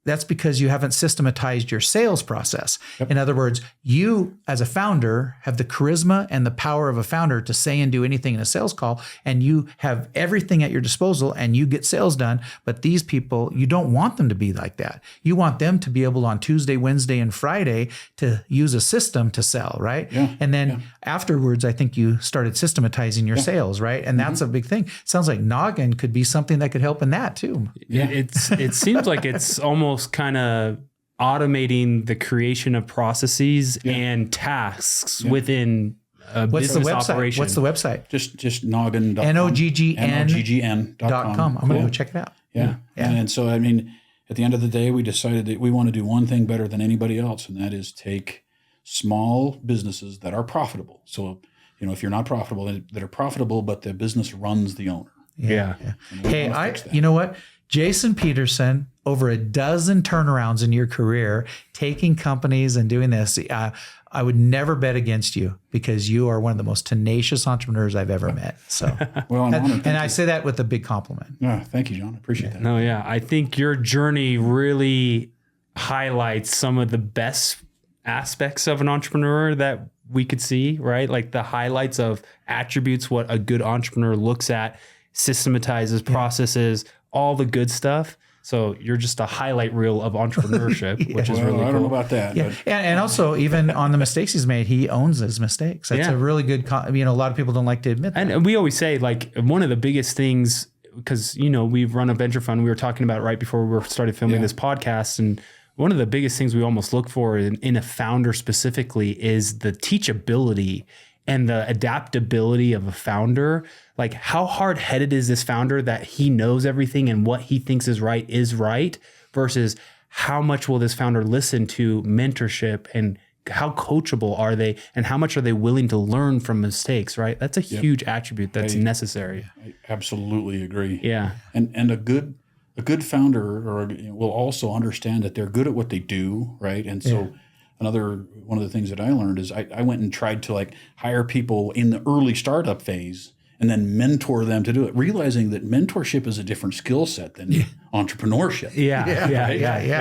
that's because you haven't systematized your sales process. In other words, you as a founder have the charisma and the power of a founder to say and do anything in a sales call, and you have everything at your disposal and you get sales done. But these people, you don't want them to be like that. You want them to be able on Tuesday, Wednesday, and Friday to use a system to sell, right? Yeah. And then afterwards, I think you started systematizing your sales, right? And that's a big thing. Sounds like Noggin could be something that could help in that too. Yeah. It seems like it's almost kind of automating the creation of processes and tasks within a business operation. What's the website? Just noggin.com. Noggin.com. I'm going to go check it out. Yeah. And so, I mean, at the end of the day, we decided that we want to do one thing better than anybody else, and that is take small businesses that are profitable. So, if you're not profitable, that are profitable, but the business runs the owner. Yeah. Hey, you know what? Jason Petersen, over a dozen turnarounds in your career, taking companies and doing this. I would never bet against you because you are one of the most tenacious entrepreneurs I've ever met. So, well, I'm honored. And I say that with a big compliment. Yeah, thank you, John. I appreciate that. No, yeah. I think your journey really highlights some of the best aspects of an entrepreneur that we could see, right? Like the highlights of attributes, what a good entrepreneur looks at, systematizes, processes, all the good stuff. So you're just a highlight reel of entrepreneurship, which is really cool. I don't know about that. Yeah. And also, even on the mistakes he's made, he owns his mistakes. That's a really good, a lot of people don't like to admit that. And we always say, like, one of the biggest things, because, we've run a venture fund, we were talking about right before we started filming this podcast. And one of the biggest things we almost look for in a founder specifically is the teachability and the adaptability of a founder. Like, how hard-headed is this founder that he knows everything and what he thinks is right versus how much will this founder listen to mentorship and how coachable are they, and how much are they willing to learn from mistakes, right? That's a huge attribute that's necessary. I absolutely agree. Yeah. And a good founder will also understand that they're good at what they do, right? And so one of the things that I learned is I went and tried to like hire people in the early startup phase and then mentor them to do it, realizing that mentorship is a different skill set than entrepreneurship. Yeah.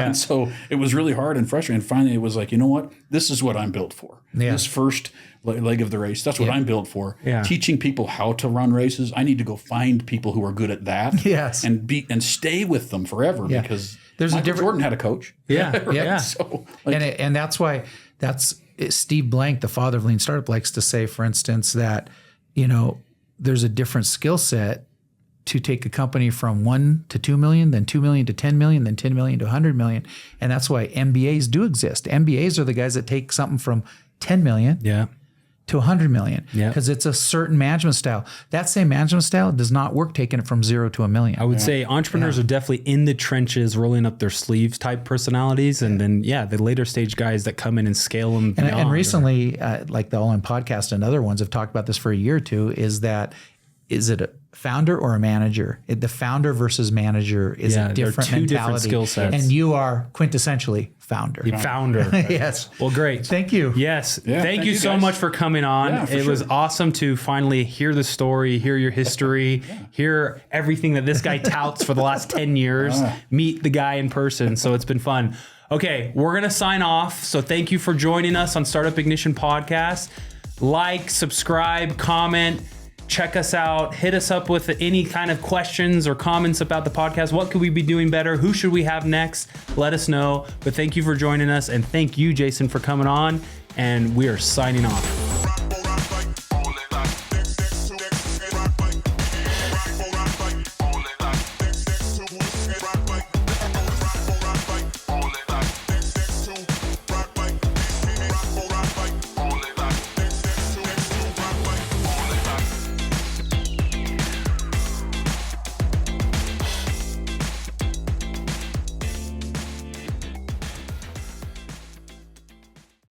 And so it was really hard and frustrating. And finally, it was like, you know what? This is what I'm built for. Yeah. This first leg of the race, that's what I'm built for. Yeah. Teaching people how to run races. I need to go find people who are good at that. Yes. And stay with them forever because There's Michael Jordan had a coach. Yeah. Right? Yeah. So, and that's why Steve Blank, the father of lean startup, likes to say, for instance, that, there's a different skill set to take a company from 1 to 2 million, then 2 million to 10 million, then 10 million to 100 million. And that's why MBAs do exist. MBAs are the guys that take something from 10 million to 100 million because it's a certain management style. That same management style does not work taking it from 0 to 1 million. I would say entrepreneurs are definitely in the trenches, rolling up their sleeves type personalities. And then, the later stage guys that come in and scale them. And recently, like the All In podcast and other ones have talked about this for a year or two, is it a founder or a manager? The founder versus manager is a different two mentality. different skill sets. And you are quintessentially founder. Founder. Yes. Well, great. Thank you. Yes. Yeah, thank you so guys. much for coming on. Yeah, for it was sure. awesome to finally hear the story, hear your history, hear everything that this guy touts for the last 10 years, meet the guy in person. So it's been fun. Okay, we're going to sign off. So thank you for joining us on Startup Ignition Podcast. Like, subscribe, comment. Check us out. Hit us up with any kind of questions or comments about the podcast. What could we be doing better? Who should we have next? Let us know. But thank you for joining us. And thank you, Jason, for coming on. And we are signing off.